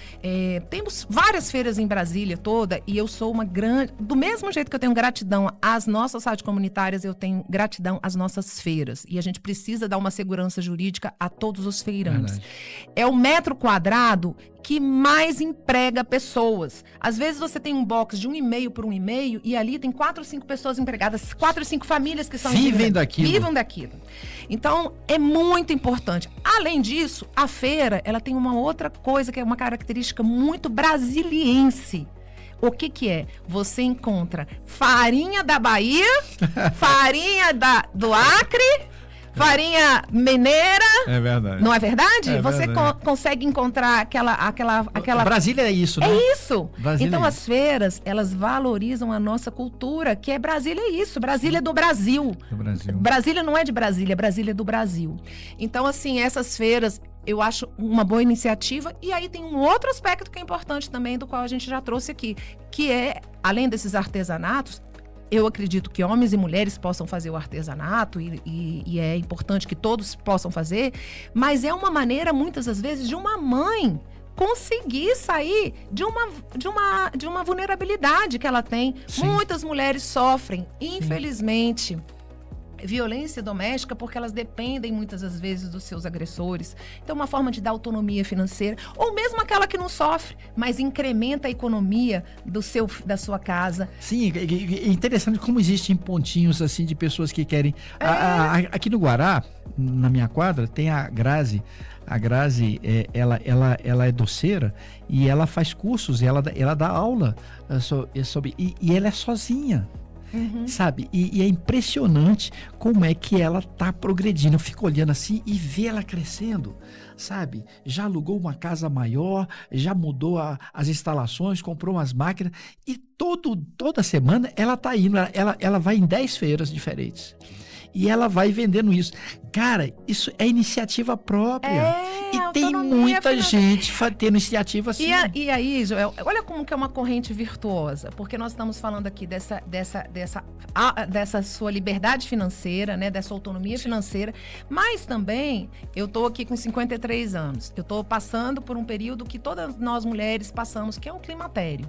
Speaker 2: temos várias feiras em Brasília toda, e eu sou uma grande... Do mesmo jeito que eu tenho gratidão às nossas rádios comunitárias, eu tenho gratidão às nossas feiras. E a gente precisa dar uma segurança jurídica a todos os feirantes.
Speaker 1: Verdade.
Speaker 2: É o metro quadrado que mais emprega pessoas. Às vezes você tem um box de 1,5 por 1,5 e ali tem 4 ou 5 pessoas empregadas, 4 ou 5 famílias que são
Speaker 1: vivem daquilo.
Speaker 2: Então, é muito importante. Além disso, a feira, ela tem uma outra coisa que é uma característica muito brasiliense. O que é? Você encontra farinha da Bahia, farinha do Acre, farinha mineira.
Speaker 1: É verdade.
Speaker 2: Não é verdade?
Speaker 1: É
Speaker 2: você
Speaker 1: verdade.
Speaker 2: Consegue encontrar aquela...
Speaker 1: Brasília é isso, né?
Speaker 2: É isso.
Speaker 1: Brasília
Speaker 2: então,
Speaker 1: é
Speaker 2: as feiras, elas valorizam a nossa cultura, que é Brasília é isso. Brasília é do Brasil.
Speaker 1: Do Brasil.
Speaker 2: Brasília não é de Brasília, Brasília é do Brasil. Então, assim, essas feiras... Eu acho uma boa iniciativa. E aí tem um outro aspecto que é importante também, do qual a gente já trouxe aqui, que é, além desses artesanatos, eu acredito que homens e mulheres possam fazer o artesanato e é importante que todos possam fazer, mas é uma maneira, muitas das vezes, de uma mãe conseguir sair de uma vulnerabilidade que ela tem.
Speaker 1: Sim.
Speaker 2: Muitas mulheres sofrem, infelizmente, violência doméstica porque elas dependem muitas das vezes dos seus agressores. Então, uma forma de dar autonomia financeira, ou mesmo aquela que não sofre, mas incrementa a economia da sua casa.
Speaker 1: Sim, é interessante como existem pontinhos assim de pessoas que querem... Aqui no Guará, na minha quadra, tem a Grazi. A Grazi, ela é doceira e ela faz cursos, e ela dá aula sobre... E ela é sozinha.
Speaker 2: Uhum.
Speaker 1: Sabe? E é impressionante como é que ela tá progredindo. Eu fico olhando assim e ver ela crescendo, sabe? Já alugou uma casa maior, já mudou as instalações, comprou umas máquinas e toda semana ela tá indo, ela vai em 10 feiras diferentes. E ela vai vendendo isso. Cara, isso é iniciativa própria. E tem muita gente tendo iniciativa assim.
Speaker 2: E aí, Joel, olha como que é uma corrente virtuosa. Porque nós estamos falando aqui dessa sua liberdade financeira, né? Dessa autonomia financeira. Mas também, eu estou aqui com 53 anos. Eu estou passando por um período que todas nós mulheres passamos, que é um climatério.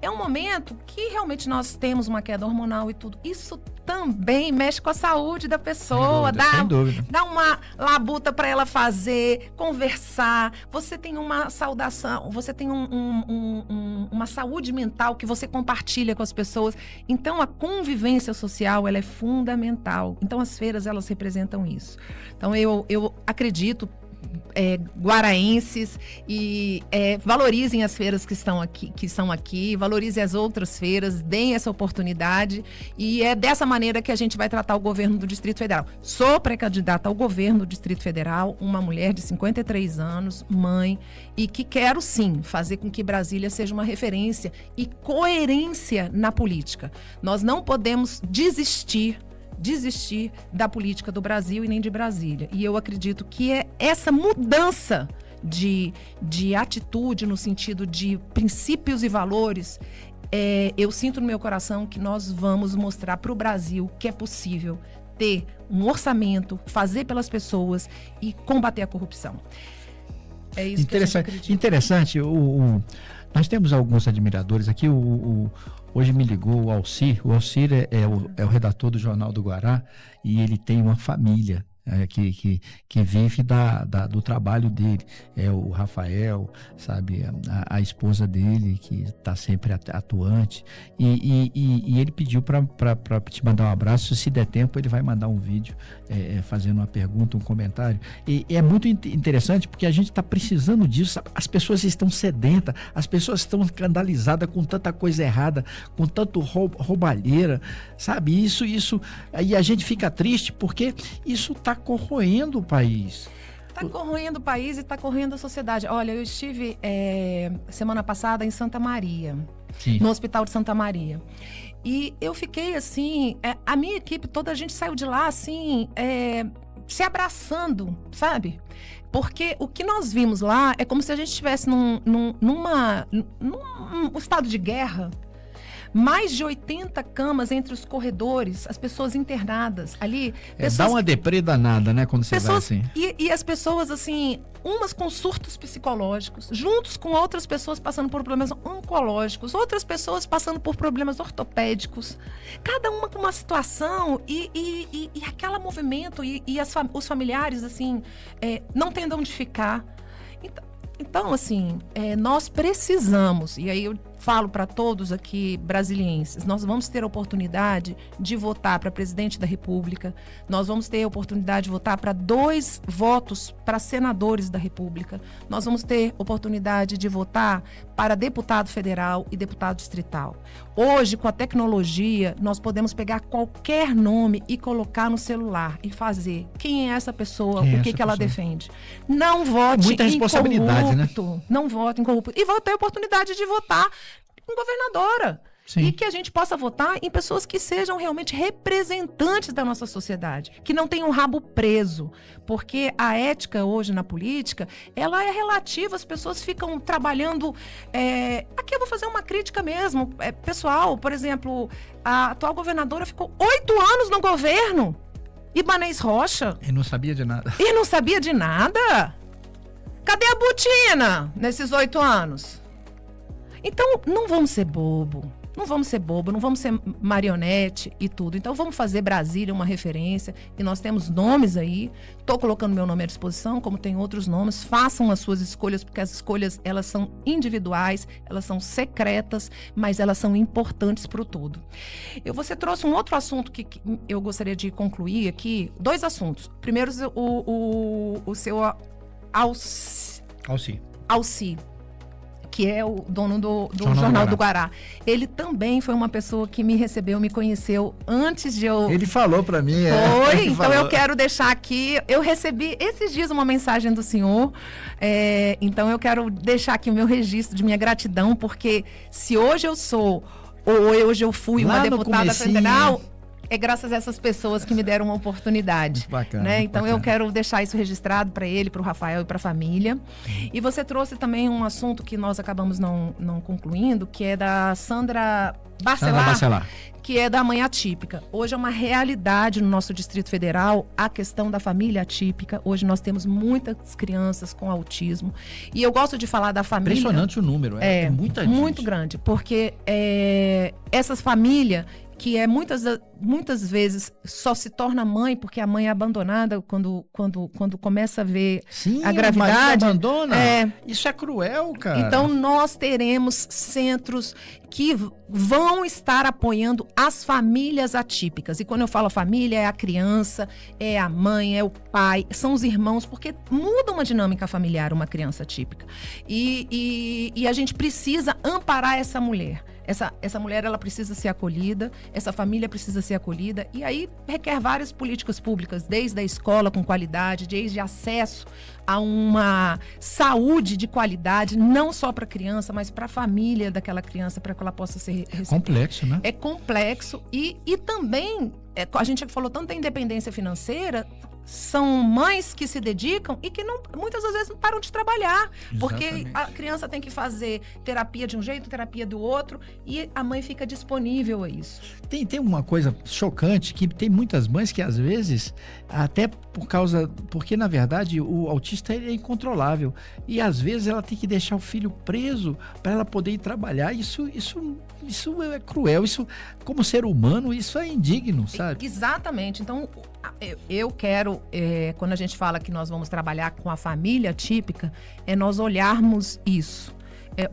Speaker 2: É um momento que realmente nós temos uma queda hormonal e tudo. Isso também mexe com a saúde da pessoa,
Speaker 1: sem dúvida.
Speaker 2: Dá uma labuta para ela fazer, conversar. Você tem uma saudação, você tem uma saúde mental que você compartilha com as pessoas. Então, a convivência social, ela é fundamental. Então, as feiras, elas representam isso. Então, eu acredito guaraenses e valorizem as feiras que são aqui, valorizem as outras feiras, deem essa oportunidade, e é dessa maneira que a gente vai tratar o governo do Distrito Federal. Sou pré-candidata ao governo do Distrito Federal, uma mulher de 53 anos, mãe, e que quero sim fazer com que Brasília seja uma referência e coerência na política. Nós não podemos desistir da política do Brasil e nem de Brasília. E eu acredito que é essa mudança de atitude no sentido de princípios e valores, eu sinto no meu coração que nós vamos mostrar para o Brasil que é possível ter um orçamento, fazer pelas pessoas e combater a corrupção. É isso que a gente acredita.
Speaker 1: Interessante. Nós temos alguns admiradores aqui. Hoje me ligou o Alcir. O Alcir é o redator do Jornal do Guará, e ele tem uma família que vive do trabalho dele. É o Rafael, sabe, a esposa dele, que está sempre atuante, e ele pediu para te mandar um abraço. Se der tempo, ele vai mandar um vídeo fazendo uma pergunta, um comentário, e é muito interessante, porque a gente está precisando disso, sabe? As pessoas estão sedentas, as pessoas estão escandalizadas com tanta coisa errada, com tanto roubalheira, sabe, isso, aí a gente fica triste, porque isso está corroendo o país.
Speaker 2: Está corroendo o país e está corroendo a sociedade. Olha, eu estive semana passada em Santa Maria, sim, no Hospital de Santa Maria. E eu fiquei assim, a minha equipe toda, a gente saiu de lá assim, se abraçando, sabe? Porque o que nós vimos lá é como se a gente estivesse num estado de guerra. Mais de 80 camas entre os corredores, as pessoas internadas ali.
Speaker 1: Dá uma deprê danada, né, quando você vai assim.
Speaker 2: E as pessoas, assim, umas com surtos psicológicos, juntos com outras pessoas passando por problemas oncológicos, outras pessoas passando por problemas ortopédicos, cada uma com uma situação e aquele movimento e os familiares, assim, não tendo onde ficar. Então, assim, nós precisamos, e aí eu falo para todos aqui brasilienses, nós vamos ter a oportunidade de votar para presidente da República, nós vamos ter a oportunidade de votar para 2 votos para senadores da República, nós vamos ter oportunidade de votar para deputado federal e deputado distrital. Hoje, com a tecnologia, nós podemos pegar qualquer nome e colocar no celular e fazer quem é essa pessoa, o que ela defende. Não vote
Speaker 1: muita responsabilidade,
Speaker 2: em corrupto, né? Não vote em corrupto. E vou ter a oportunidade de votar em governadora. Sim. E que a gente possa votar em pessoas que sejam realmente representantes da nossa sociedade, que não tenham um rabo preso, porque a ética hoje na política, ela é relativa, as pessoas ficam trabalhando, aqui eu vou fazer uma crítica mesmo, pessoal, por exemplo, a atual governadora ficou 8 anos no governo, Ibanez Rocha.
Speaker 1: E não sabia de nada.
Speaker 2: Cadê a botina nesses 8 anos? Então, não vamos ser bobo, não vamos ser marionete e tudo. Então, vamos fazer Brasília uma referência, e nós temos nomes aí, estou colocando meu nome à disposição, como tem outros nomes, façam as suas escolhas, porque as escolhas, elas são individuais, elas são secretas, mas elas são importantes para o todo. Você trouxe um outro assunto que eu gostaria de concluir aqui, 2 assuntos. Primeiro, o seu Alci, que é o dono do Jornal do Guará. Ele também foi uma pessoa que me recebeu, me conheceu antes de eu...
Speaker 1: Ele falou para mim.
Speaker 2: Foi, então eu quero deixar aqui... Eu recebi esses dias uma mensagem do senhor, então eu quero deixar aqui o meu registro de minha gratidão, porque se hoje eu sou, ou hoje eu fui uma deputada federal... É graças a essas pessoas que me deram uma oportunidade.
Speaker 1: Bacana,
Speaker 2: né? Então
Speaker 1: bacana.
Speaker 2: Eu quero deixar isso registrado para ele, para o Rafael e para a família. E você trouxe também um assunto que nós acabamos não concluindo, que é da Sandra Bacelar, que é da mãe atípica. Hoje é uma realidade no nosso Distrito Federal a questão da família atípica. Hoje nós temos muitas crianças com autismo. E eu gosto de falar da família...
Speaker 1: Impressionante o número, é muita gente.
Speaker 2: Muito grande, porque essas famílias que muitas vezes só se torna mãe porque a mãe é abandonada quando começa a ver a gravidade.
Speaker 1: O marido abandona? Isso é cruel, cara.
Speaker 2: Então, nós teremos centros que vão estar apoiando as famílias atípicas. E quando eu falo família, é a criança, é a mãe, é o pai, são os irmãos, porque muda uma dinâmica familiar uma criança atípica. E a gente precisa amparar essa mulher. Essa mulher, ela precisa ser acolhida, essa família precisa ser acolhida, e aí requer várias políticas públicas, desde a escola com qualidade, desde acesso a uma saúde de qualidade, não só para a criança, mas para a família daquela criança, para que ela possa ser recebida.
Speaker 1: Complexo, né?
Speaker 2: É complexo e também, a gente falou tanto da independência financeira, são mães que se dedicam e que muitas das vezes não param de trabalhar. Exatamente. Porque a criança tem que fazer terapia de um jeito, terapia do outro, e a mãe fica disponível a isso.
Speaker 1: Tem uma coisa chocante, que tem muitas mães que às vezes, até porque na verdade o autista é incontrolável, e às vezes ela tem que deixar o filho preso para ela poder ir trabalhar. Isso é cruel, isso como ser humano, isso é indigno, sabe?
Speaker 2: Exatamente. Então, eu quero, quando a gente fala que nós vamos trabalhar com a família típica, é nós olharmos isso.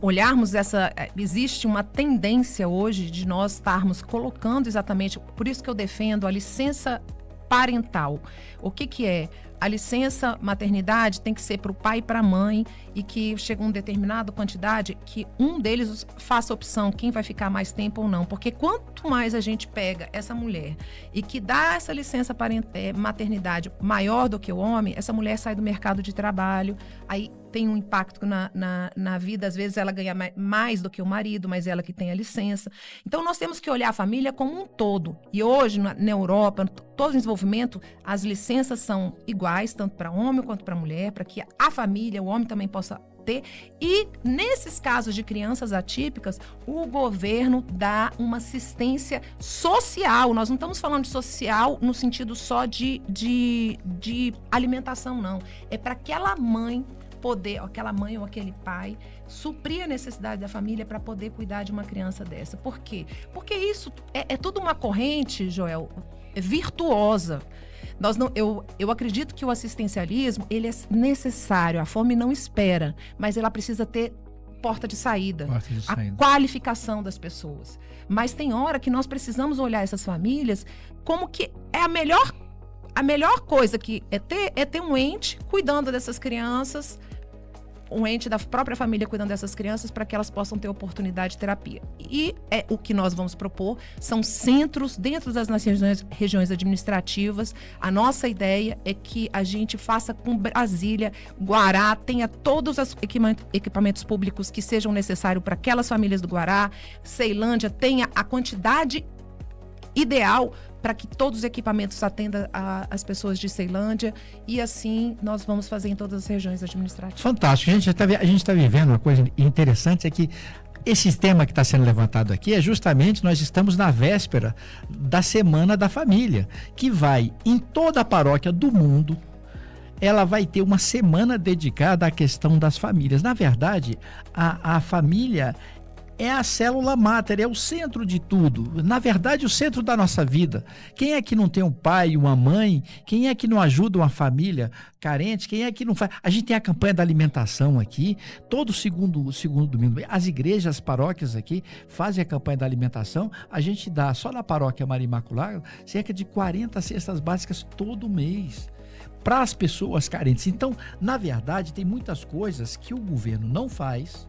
Speaker 2: Olharmos existe uma tendência hoje de nós estarmos colocando exatamente, por isso que eu defendo a licença parental. O que é? A licença maternidade tem que ser para o pai e para a mãe, e que chega uma determinada quantidade que um deles faça opção quem vai ficar mais tempo ou não. Porque quanto mais a gente pega essa mulher e que dá essa licença maternidade maior do que o homem, essa mulher sai do mercado de trabalho, aí tem um impacto na vida. Às vezes ela ganha mais do que o marido, mas ela que tem a licença. Então nós temos que olhar a família como um todo. E hoje na Europa, todo o desenvolvimento, as licenças são iguais, tanto para homem quanto para mulher, para que a família, o homem também possa ter. E nesses casos de crianças atípicas, o governo dá uma assistência social. Nós não estamos falando de social no sentido só de alimentação, não. É para aquela mãe aquela mãe ou aquele pai suprir a necessidade da família para poder cuidar de uma criança dessa. Por quê? Porque isso é tudo uma corrente, Joel, virtuosa. Eu acredito que o assistencialismo, ele é necessário, a fome não espera, mas ela precisa ter porta de saída. A qualificação das pessoas. Mas tem hora que nós precisamos olhar essas famílias como que é a melhor coisa que é ter um ente cuidando dessas crianças, um ente da própria família cuidando dessas crianças, para que elas possam ter oportunidade de terapia. E o que nós vamos propor são centros dentro das regiões administrativas. A nossa ideia é que a gente faça com Brasília, Guará, tenha todos os equipamentos públicos que sejam necessários para aquelas famílias do Guará, Ceilândia tenha a quantidade ideal para que todos os equipamentos atendam as pessoas de Ceilândia, e assim nós vamos fazer em todas as regiões administrativas.
Speaker 1: Fantástico. A gente está vivendo uma coisa interessante, é que esse tema que está sendo levantado aqui é justamente, nós estamos na véspera da Semana da Família, que vai em toda a paróquia do mundo. Ela vai ter uma semana dedicada à questão das famílias. Na verdade, a família é a célula máter, é o centro de tudo. Na verdade, o centro da nossa vida. Quem é que não tem um pai, uma mãe? Quem é que não ajuda uma família carente? Quem é que não faz? A gente tem a campanha da alimentação aqui, todo segundo domingo. As igrejas, as paróquias aqui fazem a campanha da alimentação. A gente dá, só na paróquia Maria Imaculada, cerca de 40 cestas básicas todo mês para as pessoas carentes. Então, na verdade, tem muitas coisas que o governo não faz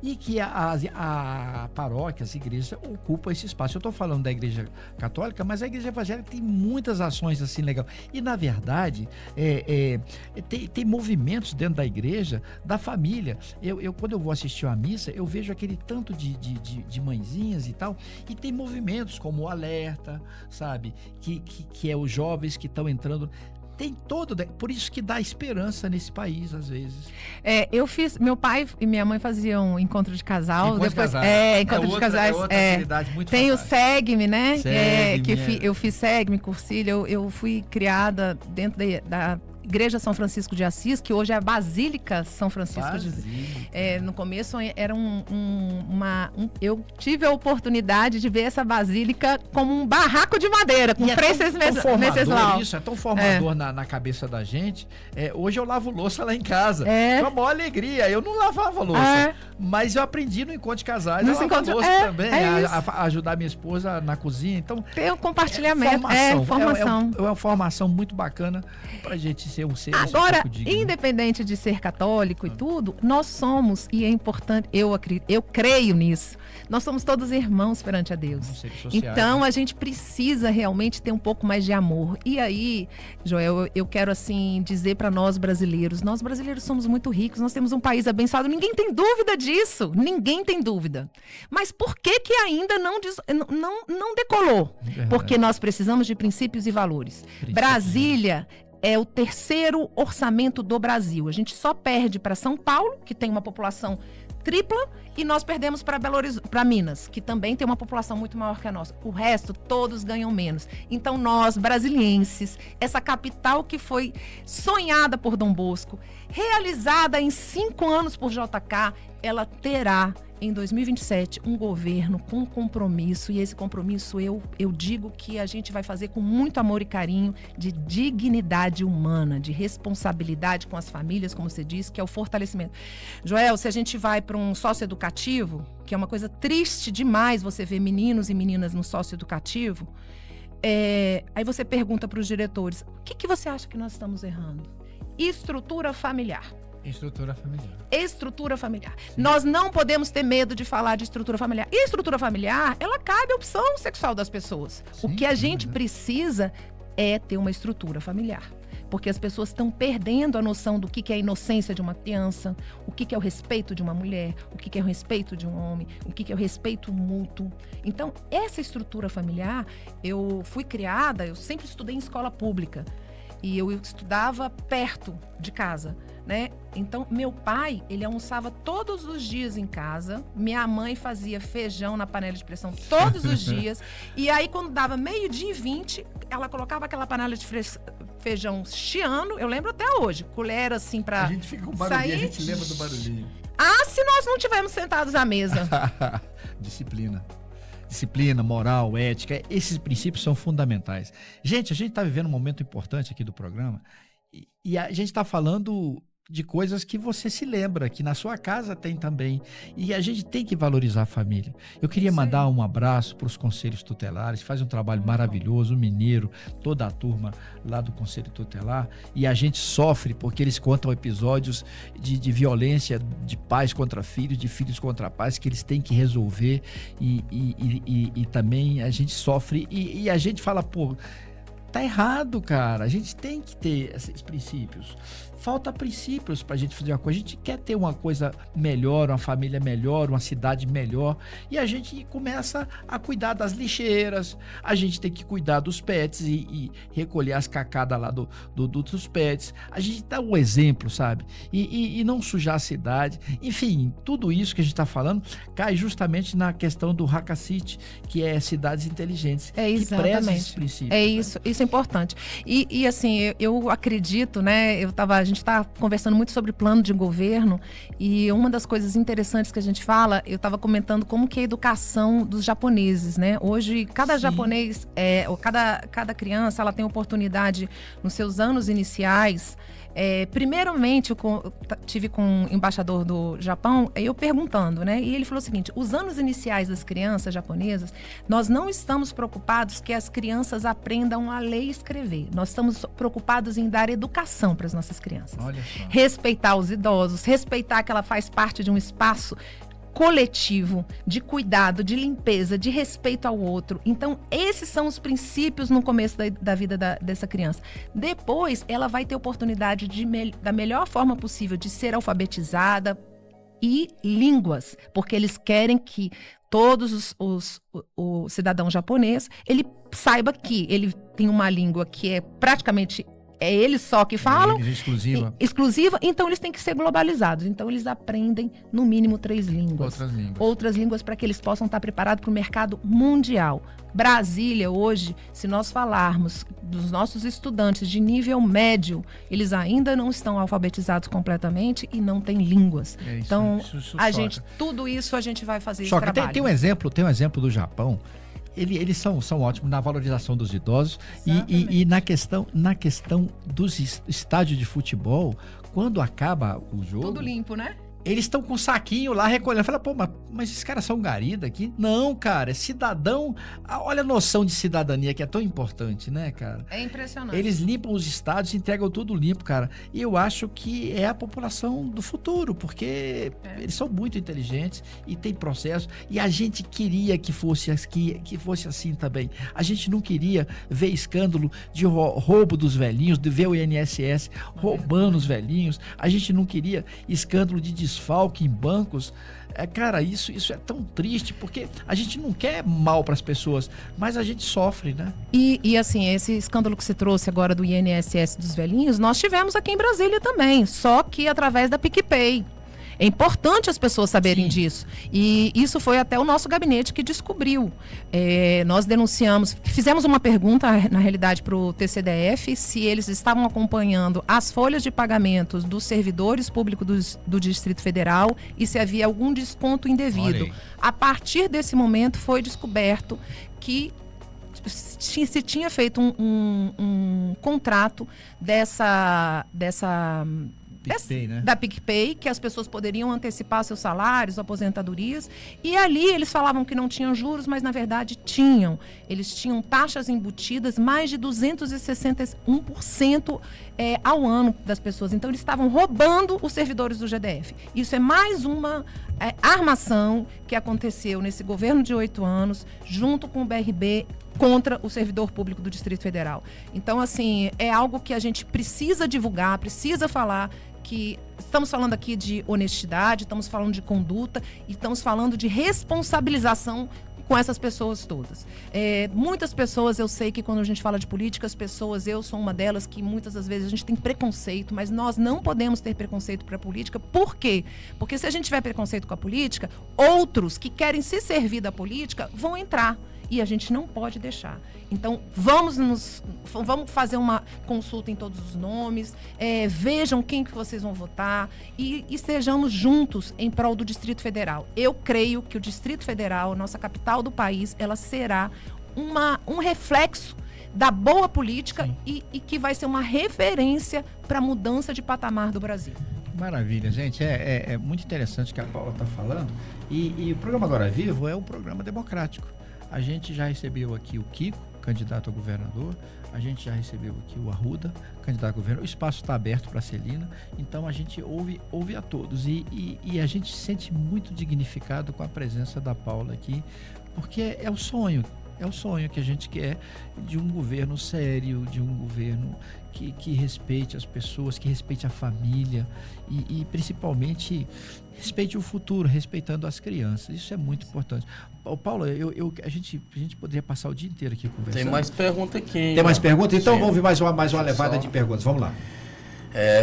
Speaker 1: e que a paróquia, as igrejas ocupam esse espaço. Eu estou falando da igreja católica, mas a igreja evangélica tem muitas ações assim legais. E, na verdade, tem movimentos dentro da igreja, da família. Quando eu vou assistir uma missa, eu vejo aquele tanto de mãezinhas e tal, e tem movimentos como o Alerta, sabe? Que é os jovens que estão entrando. Tem todo, por isso que dá esperança nesse país, às vezes.
Speaker 2: Meu pai e minha mãe faziam encontro de casal. Encontro de casais.
Speaker 1: Outra atividade muito
Speaker 2: tem
Speaker 1: fantástica.
Speaker 2: O SEGME, né?
Speaker 1: SEGME,
Speaker 2: Eu fiz SEGME, Cursilha, eu fui criada dentro Igreja São Francisco de Assis, que hoje é a Basílica São Francisco de Assis. No começo era eu tive a oportunidade de ver essa basílica como um barraco de madeira, com 3 Venceslau.
Speaker 1: Isso é tão formador na cabeça da gente. Hoje eu lavo louça lá em casa. É uma maior alegria. Eu não lavava louça, mas eu aprendi no encontro de casais a lavar louça também, a ajudar minha esposa na cozinha. Então,
Speaker 2: tem um compartilhamento. Formação.
Speaker 1: É uma formação muito bacana pra gente ser um ser.
Speaker 2: Agora, independente de ser católico e tudo, nós somos, e é importante, eu creio nisso, nós somos todos irmãos perante a Deus. Então, a gente precisa realmente ter um pouco mais de amor. E aí, Joel, eu quero assim dizer para nós brasileiros somos muito ricos, nós temos um país abençoado, ninguém tem dúvida disso, ninguém tem dúvida. Mas por que ainda não decolou? Porque nós precisamos de princípios e valores. Brasília é o 3º orçamento do Brasil. A gente só perde para São Paulo, que tem uma população tripla, e nós perdemos para Minas, que também tem uma população muito maior que a nossa. O resto, todos ganham menos. Então nós, brasilienses, essa capital que foi sonhada por Dom Bosco, realizada em 5 anos por JK, ela terá em 2027 um governo com compromisso, e esse compromisso eu digo que a gente vai fazer com muito amor e carinho, de dignidade humana, de responsabilidade com as famílias, como você disse, que é o fortalecimento. Joel, se a gente vai para um socioeducativo, que é uma coisa triste demais você ver meninos e meninas no socioeducativo, aí você pergunta para os diretores, o que você acha que nós estamos errando? Estrutura familiar. Estrutura familiar. Sim. Nós não podemos ter medo de falar de estrutura familiar. E estrutura familiar, ela cabe à opção sexual das pessoas. Sim, o que a gente precisa é ter uma estrutura familiar. Porque as pessoas estão perdendo a noção do que é a inocência de uma criança, o que é o respeito de uma mulher, o que é o respeito de um homem, o que é o respeito mútuo. Então, essa estrutura familiar, eu sempre estudei em escola pública. E eu estudava perto de casa, né? Então, meu pai, ele almoçava todos os dias em casa. Minha mãe fazia feijão na panela de pressão todos os dias. E aí, quando dava 12:20, ela colocava aquela panela de feijão chiando. Eu lembro até hoje. Colher assim pra
Speaker 1: A gente fica com barulhinho, a gente lembra do barulhinho.
Speaker 2: Se nós não estivermos sentados à mesa.
Speaker 1: Disciplina, moral, ética, esses princípios são fundamentais. Gente, a gente está vivendo um momento importante aqui do programa e a gente está falando de coisas que você se lembra, que na sua casa tem também. E a gente tem que valorizar a família. Eu queria mandar um abraço para os conselhos tutelares, que fazem um trabalho maravilhoso, o Mineiro, toda a turma lá do Conselho Tutelar. E a gente sofre porque eles contam episódios de violência de pais contra filhos, de filhos contra pais, que eles têm que resolver. E também a gente sofre. E a gente fala, tá errado, cara. A gente tem que ter esses princípios. Falta princípios pra gente fazer uma coisa. A gente quer ter uma coisa melhor, uma família melhor, uma cidade melhor. E a gente começa a cuidar das lixeiras. A gente tem que cuidar dos pets e recolher as cacadas lá dos pets. A gente dá um exemplo, sabe? E não sujar a cidade. Enfim, tudo isso que a gente tá falando cai justamente na questão do Haka City, que é cidades inteligentes.
Speaker 2: Exatamente.
Speaker 1: Que preza esses princípios.
Speaker 2: Isso é importante. E assim, eu acredito, né? A gente está conversando muito sobre plano de governo, e uma das coisas interessantes que a gente fala, eu estava comentando como que é a educação dos japoneses, né? Hoje, cada japonês, ou cada criança, ela tem oportunidade nos seus anos iniciais. Primeiramente, eu tive com o embaixador do Japão, eu perguntando, né? E ele falou o seguinte: os anos iniciais das crianças japonesas, nós não estamos preocupados que as crianças aprendam a ler e escrever. Nós estamos preocupados em dar educação para as nossas crianças.
Speaker 1: Olha só.
Speaker 2: Respeitar os idosos, respeitar que ela faz parte de um espaço coletivo, de cuidado, de limpeza, de respeito ao outro. Então, esses são os princípios no começo da vida dessa criança. Depois, ela vai ter oportunidade da melhor forma possível de ser alfabetizada, e línguas, porque eles querem que todos o cidadão japonês, ele saiba que ele tem uma língua que é praticamente é eles só que falam.
Speaker 1: Exclusiva.
Speaker 2: Exclusiva, então eles têm que ser globalizados. Então eles aprendem no mínimo 3 línguas. Outras línguas para que eles possam estar preparados para o mercado mundial. Brasília hoje, se nós falarmos dos nossos estudantes de nível médio, eles ainda não estão alfabetizados completamente e não têm línguas. Então, tudo isso a gente vai fazer esse trabalho.
Speaker 1: Tem um exemplo do Japão. Eles são ótimos na valorização dos idosos e na questão dos estádios de futebol, quando acaba o jogo...
Speaker 2: Tudo limpo, né?
Speaker 1: Eles estão com um saquinho lá recolhendo. Fala, pô, mas esses caras são garida aqui? Não, cara, é cidadão. Olha a noção de cidadania que é tão importante, né, cara?
Speaker 2: É impressionante.
Speaker 1: Eles limpam os estádios, entregam tudo limpo, cara. E eu acho que é a população do futuro, porque eles são muito inteligentes e tem processo. E a gente queria que fosse assim também. A gente não queria ver escândalo de roubo dos velhinhos, de ver o INSS roubando os velhinhos. A gente não queria escândalo de desfalque em bancos. Cara, isso é tão triste, porque a gente não quer mal para as pessoas, mas a gente sofre, né?
Speaker 2: E assim, esse escândalo que você trouxe agora do INSS dos velhinhos, nós tivemos aqui em Brasília também, só que através da PicPay. É importante as pessoas saberem disso. E isso foi até o nosso gabinete que descobriu. Nós denunciamos, fizemos uma pergunta, na realidade, para o TCDF, se eles estavam acompanhando as folhas de pagamentos dos servidores públicos do Distrito Federal e se havia algum desconto indevido. A partir desse momento foi descoberto que se tinha feito um contrato
Speaker 1: PicPay, né?
Speaker 2: Da PicPay, que as pessoas poderiam antecipar seus salários, aposentadorias, e ali eles falavam que não tinham juros, mas na verdade tinham. Eles tinham taxas embutidas, mais de 261% ao ano das pessoas. Então eles estavam roubando os servidores do GDF. Isso é mais uma armação que aconteceu nesse governo de 8 anos, junto com o BRB, contra o servidor público do Distrito Federal. Então, assim, é algo que a gente precisa divulgar, precisa falar, que estamos falando aqui de honestidade, estamos falando de conduta e estamos falando de responsabilização com essas pessoas todas. Muitas pessoas, eu sei que quando a gente fala de política, as pessoas, eu sou uma delas, que muitas das vezes a gente tem preconceito, mas nós não podemos ter preconceito para a política. Por quê? Porque se a gente tiver preconceito com a política, outros que querem se servir da política vão entrar. E a gente não pode deixar. Então, vamos fazer uma consulta em todos os nomes, vejam quem que vocês vão votar e estejamos juntos em prol do Distrito Federal. Eu creio que o Distrito Federal, nossa capital do país, ela será um reflexo da boa política e que vai ser uma referência para a mudança de patamar do Brasil.
Speaker 1: Maravilha, gente. É muito interessante o que a Paula está falando. E o programa Agora Vivo é um programa democrático. A gente já recebeu aqui o Kiko, candidato a governador. A gente já recebeu aqui o Arruda, candidato a governador. O espaço está aberto para a Celina. Então, a gente ouve a todos. E a gente se sente muito dignificado com a presença da Paula aqui, porque é o sonho que a gente quer de um governo sério, de um governo que respeite as pessoas, que respeite a família e principalmente respeite o futuro, respeitando as crianças. Isso é muito importante. Paulo, a gente poderia passar o dia inteiro aqui conversando.
Speaker 3: Tem mais pergunta aqui, hein?
Speaker 1: Tem mais perguntas? Então vamos ouvir mais uma levada de perguntas. Vamos lá.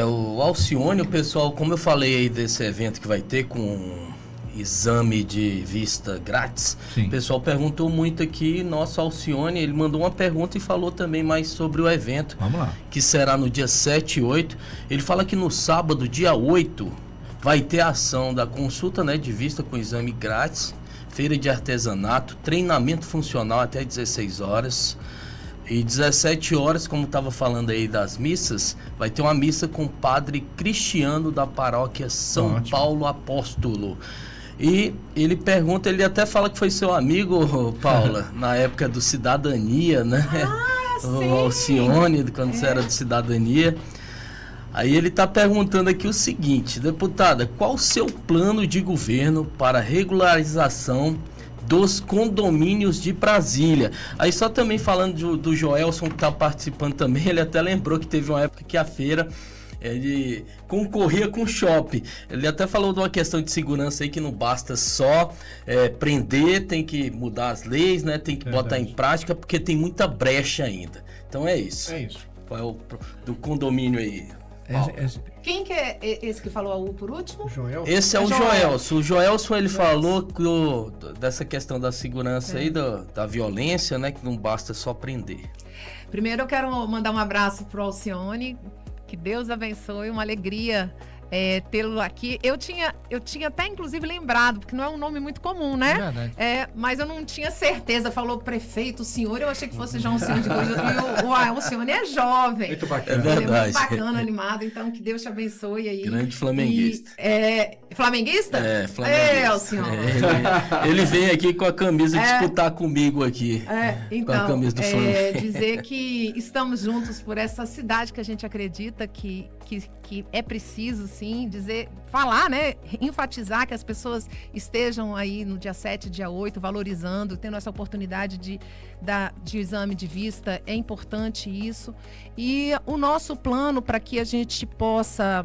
Speaker 3: O Alcione, o pessoal, como eu falei aí desse evento que vai ter com exame de vista grátis,
Speaker 1: Sim.
Speaker 3: O pessoal perguntou muito aqui, nosso Alcione, ele mandou uma pergunta e falou também mais sobre o evento.
Speaker 1: Vamos lá.
Speaker 3: Que será no dia 7 e 8. Ele fala que no sábado, dia 8, vai ter a ação da consulta, né, de vista com exame grátis, feira de artesanato, treinamento funcional até 16 horas. E 17 horas, como estava falando aí das missas, vai ter uma missa com o padre Cristiano da paróquia São Paulo Apóstolo. E ele pergunta, ele até fala que foi seu amigo, Paula, na época do Cidadania, né? O Alcione, quando você era do Cidadania. Aí ele está perguntando aqui o seguinte: deputada, qual o seu plano de governo para a regularização dos condomínios de Brasília? Aí só também falando do Joelson, que está participando também, ele até lembrou que teve uma época que a feira ele concorria com o shopping. Ele até falou de uma questão de segurança aí, que não basta só prender, tem que mudar as leis, né? Tem que botar em prática, porque tem muita brecha ainda. Então é isso.
Speaker 1: É isso.
Speaker 3: Qual é o do condomínio aí?
Speaker 2: Quem que é esse que falou por último?
Speaker 1: Joel.
Speaker 3: Esse é o Joelson. O Joelson, ele falou dessa questão da segurança aí, da violência, né? Que não basta só prender.
Speaker 2: Primeiro eu quero mandar um abraço pro Alcione. Que Deus abençoe, uma alegria tê-lo aqui. Eu tinha até inclusive lembrado, porque não é um nome muito comum, né?
Speaker 1: É verdade.
Speaker 2: Mas eu não tinha certeza. Falou prefeito, senhor, eu achei que fosse já um senhor de coisa. E o Alcione é jovem.
Speaker 1: Muito bacana.
Speaker 3: É verdade.
Speaker 2: Ele é muito bacana, animado. Então, que Deus te abençoe aí.
Speaker 3: Grande flamenguista.
Speaker 2: Flamenguista?
Speaker 3: Flamenguista.
Speaker 2: Alcione.
Speaker 3: Ele vem aqui com a camisa disputar comigo aqui.
Speaker 2: Então,
Speaker 3: com a camisa do Flamengo.
Speaker 2: dizer que estamos juntos por essa cidade que a gente acredita que é preciso, sim, falar, né? Enfatizar que as pessoas estejam aí no dia 7, dia 8, valorizando, tendo essa oportunidade de exame de vista. É importante isso. E o nosso plano para que a gente possa...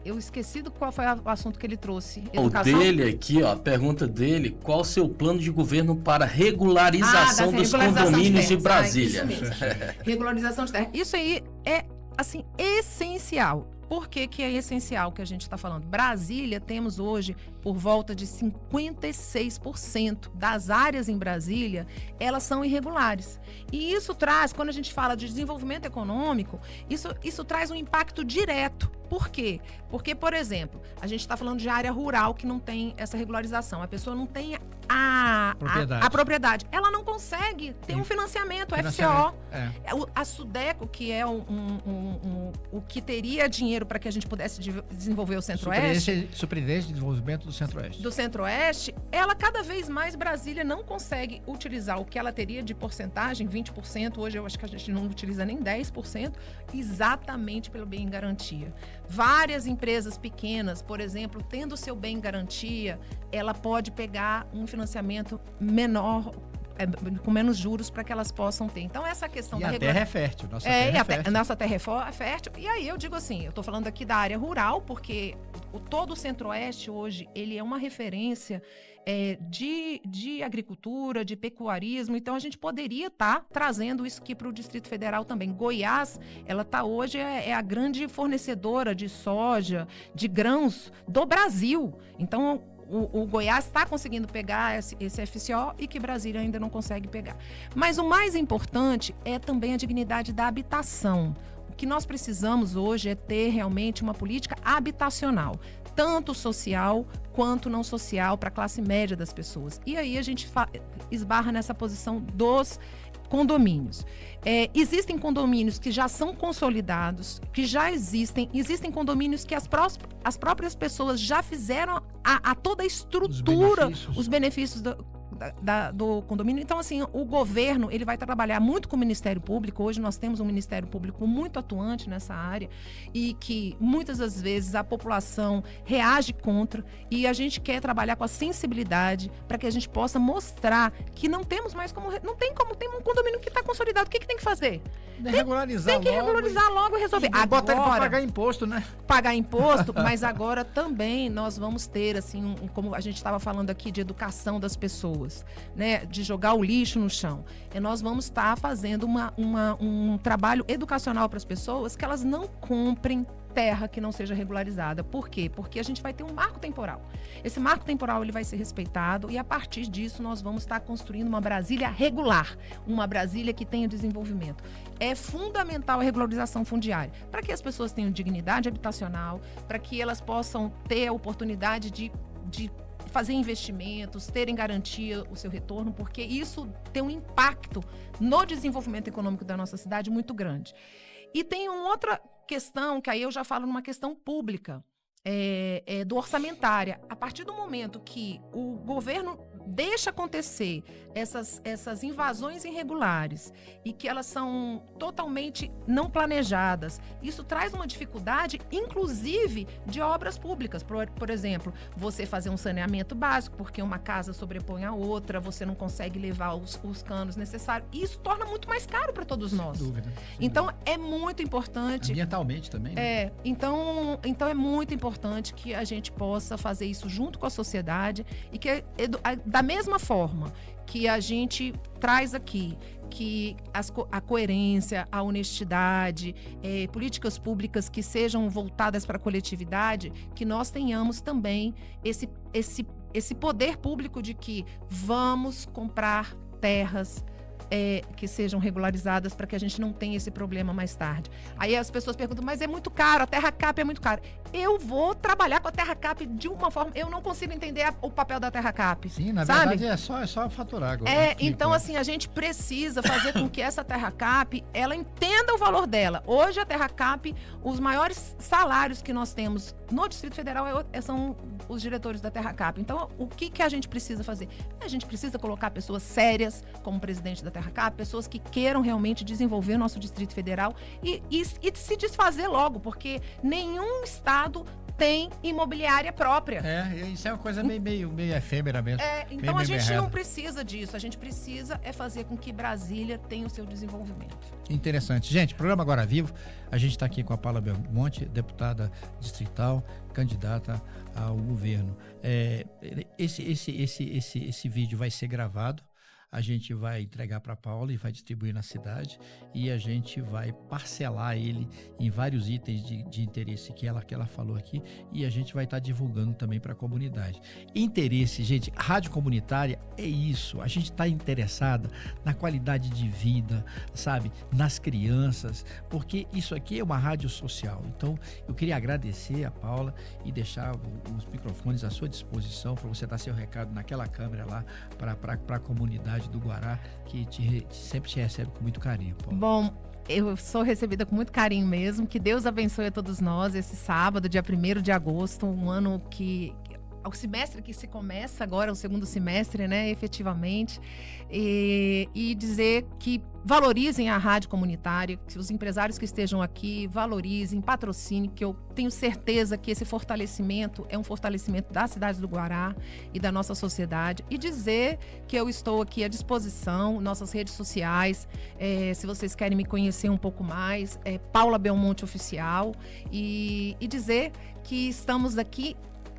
Speaker 2: Eu esqueci qual foi o assunto que ele trouxe.
Speaker 3: Educação? O dele aqui, ó, a pergunta dele: qual o seu plano de governo para regularização dos condomínios de Brasília?
Speaker 2: Isso mesmo. Regularização de terra. Isso aí é, assim, essencial. Por que é essencial que a gente está falando? Brasília, temos hoje por volta de 56% das áreas em Brasília, elas são irregulares. E isso traz, quando a gente fala de desenvolvimento econômico, isso traz um impacto direto. Por quê? Porque, por exemplo, a gente está falando de área rural que não tem essa regularização. A pessoa não tem a propriedade. Ela não consegue ter um financiamento, o FCO. A SUDECO, que é o que teria dinheiro para que a gente pudesse desenvolver o Centro-Oeste.
Speaker 1: Surpreendente de desenvolvimento do Centro-Oeste.
Speaker 2: Do Centro-Oeste, ela cada vez mais, Brasília não consegue utilizar o que ela teria de porcentagem, 20%, hoje eu acho que a gente não utiliza nem 10%, exatamente pelo bem em garantia. Várias empresas pequenas, por exemplo, tendo seu bem em garantia, ela pode pegar um financiamento menor, com menos juros, para que elas possam ter. Então, essa questão da
Speaker 1: terra é fértil. Nossa terra é fértil.
Speaker 2: Nossa terra é fértil. E aí, eu digo assim, eu estou falando aqui da área rural, porque todo o Centro-Oeste hoje, ele é uma referência de agricultura, de pecuarismo. Então, a gente poderia estar trazendo isso aqui para o Distrito Federal também. Goiás, ela está hoje, é a grande fornecedora de soja, de grãos do Brasil. Então, o Goiás está conseguindo pegar esse FCO e que Brasília ainda não consegue pegar. Mas o mais importante é também a dignidade da habitação. O que nós precisamos hoje é ter realmente uma política habitacional, tanto social quanto não social, para a classe média das pessoas. E aí a gente esbarra nessa posição dos condomínios. Existem condomínios que já são consolidados, que já existem condomínios que as próprias pessoas já fizeram a toda a estrutura, os benefícios do condomínio. Então, assim, o governo, ele vai trabalhar muito com o Ministério Público. Hoje nós temos um Ministério Público muito atuante nessa área e que muitas das vezes a população reage contra, e a gente quer trabalhar com a sensibilidade para que a gente possa mostrar que não temos mais como... Não tem como ter um condomínio que está consolidado. O que tem que fazer? Tem que regularizar logo e resolver.
Speaker 1: Botar ele para pagar imposto, né?
Speaker 2: Pagar imposto, mas agora também nós vamos ter, assim, como a gente estava falando aqui, de educação das pessoas, né? De jogar o lixo no chão. E nós vamos estar fazendo um trabalho educacional para as pessoas, que elas não comprem terra que não seja regularizada. Por quê? Porque a gente vai ter um marco temporal. Esse marco temporal, ele vai ser respeitado, e a partir disso nós vamos estar construindo uma Brasília regular, uma Brasília que tenha desenvolvimento. É fundamental a regularização fundiária, para que as pessoas tenham dignidade habitacional, para que elas possam ter a oportunidade de fazer investimentos, terem garantia o seu retorno, porque isso tem um impacto no desenvolvimento econômico da nossa cidade muito grande. E tem uma outra questão, que aí eu já falo numa questão pública, do orçamentária. A partir do momento que o governo deixa acontecer essas invasões irregulares e que elas são totalmente não planejadas, isso traz uma dificuldade, inclusive, de obras públicas. Por exemplo, você fazer um saneamento básico, porque uma casa sobrepõe a outra, você não consegue levar os canos necessários. E isso torna muito mais caro para todos nós. Sem dúvida. Então, é muito importante...
Speaker 1: Ambientalmente também, né?
Speaker 2: Então é muito importante que a gente possa fazer isso junto com a sociedade e que Da mesma forma que a gente traz aqui que a coerência, a honestidade, políticas públicas que sejam voltadas para a coletividade, que nós tenhamos também esse poder público de que vamos comprar terras que sejam regularizadas para que a gente não tenha esse problema mais tarde. Aí as pessoas perguntam, mas é muito caro, a terra cap é muito cara. Eu vou trabalhar com a terra cap de uma forma, eu não consigo entender o papel da terra cap.
Speaker 1: Sim, na
Speaker 2: sabe?
Speaker 1: verdade é só faturar agora.
Speaker 2: Então assim, a gente precisa fazer com que essa terra cap, ela entenda o valor dela. Hoje a terra cap, os maiores salários que nós temos no Distrito Federal são os diretores da terra cap. Então, o que a gente precisa fazer? A gente precisa colocar pessoas sérias como presidente da terra cap, pessoas que queiram realmente desenvolver o nosso Distrito Federal e se desfazer logo, porque nenhum estado tem imobiliária própria.
Speaker 1: Isso é uma coisa meio efêmera mesmo.
Speaker 2: Então a gente não precisa disso, a gente precisa fazer com que Brasília tenha o seu desenvolvimento.
Speaker 1: Interessante. Gente, programa Agora Vivo, a gente está aqui com a Paula Belmonte, deputada distrital, candidata ao governo. Esse vídeo vai ser gravado, a gente vai entregar para a Paula e vai distribuir na cidade e a gente vai parcelar ele em vários itens de interesse que ela falou aqui e a gente vai estar divulgando também para a comunidade. Interesse, gente, rádio comunitária é isso, a gente está interessada na qualidade de vida, sabe, nas crianças, porque isso aqui é uma rádio social. Então, eu queria agradecer a Paula e deixar os microfones à sua disposição para você dar seu recado naquela câmera lá para a comunidade do Guará, que sempre te recebe com muito carinho, Paula.
Speaker 2: Bom, eu sou recebida com muito carinho mesmo. Que Deus abençoe a todos nós esse sábado, dia 1º de agosto, um ano que... o semestre que se começa agora, o segundo semestre, né, efetivamente, e dizer que valorizem a rádio comunitária, que os empresários que estejam aqui valorizem, patrocinem, que eu tenho certeza que esse fortalecimento é um fortalecimento da cidade do Guará e da nossa sociedade, e dizer que eu estou aqui à disposição, nossas redes sociais, se vocês querem me conhecer um pouco mais, Paula Belmonte Oficial, e dizer que estamos aqui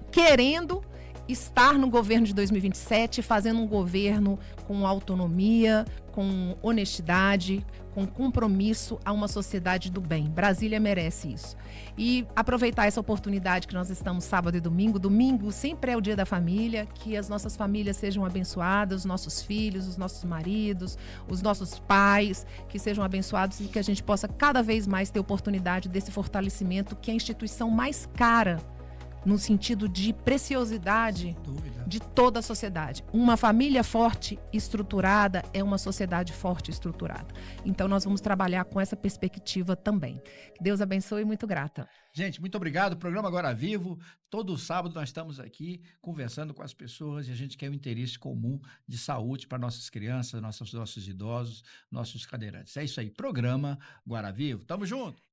Speaker 2: querendo estar no governo de 2027, fazendo um governo com autonomia, com honestidade, com compromisso a uma sociedade do bem. Brasília merece isso. E aproveitar essa oportunidade que nós estamos sábado e domingo. Domingo sempre é o dia da família, que as nossas famílias sejam abençoadas, os nossos filhos, os nossos maridos, os nossos pais, que sejam abençoados e que a gente possa cada vez mais ter oportunidade desse fortalecimento, que é a instituição mais cara no sentido de preciosidade de toda a sociedade. Uma família forte e estruturada é uma sociedade forte e estruturada. Então, nós vamos trabalhar com essa perspectiva também. Que Deus abençoe e muito grata.
Speaker 1: Gente, muito obrigado. O programa Agora Vivo. Todo sábado nós estamos aqui conversando com as pessoas e a gente quer um interesse comum de saúde para nossas crianças, nossos idosos, nossos cadeirantes. É isso aí. Programa Agora Vivo. Tamo junto.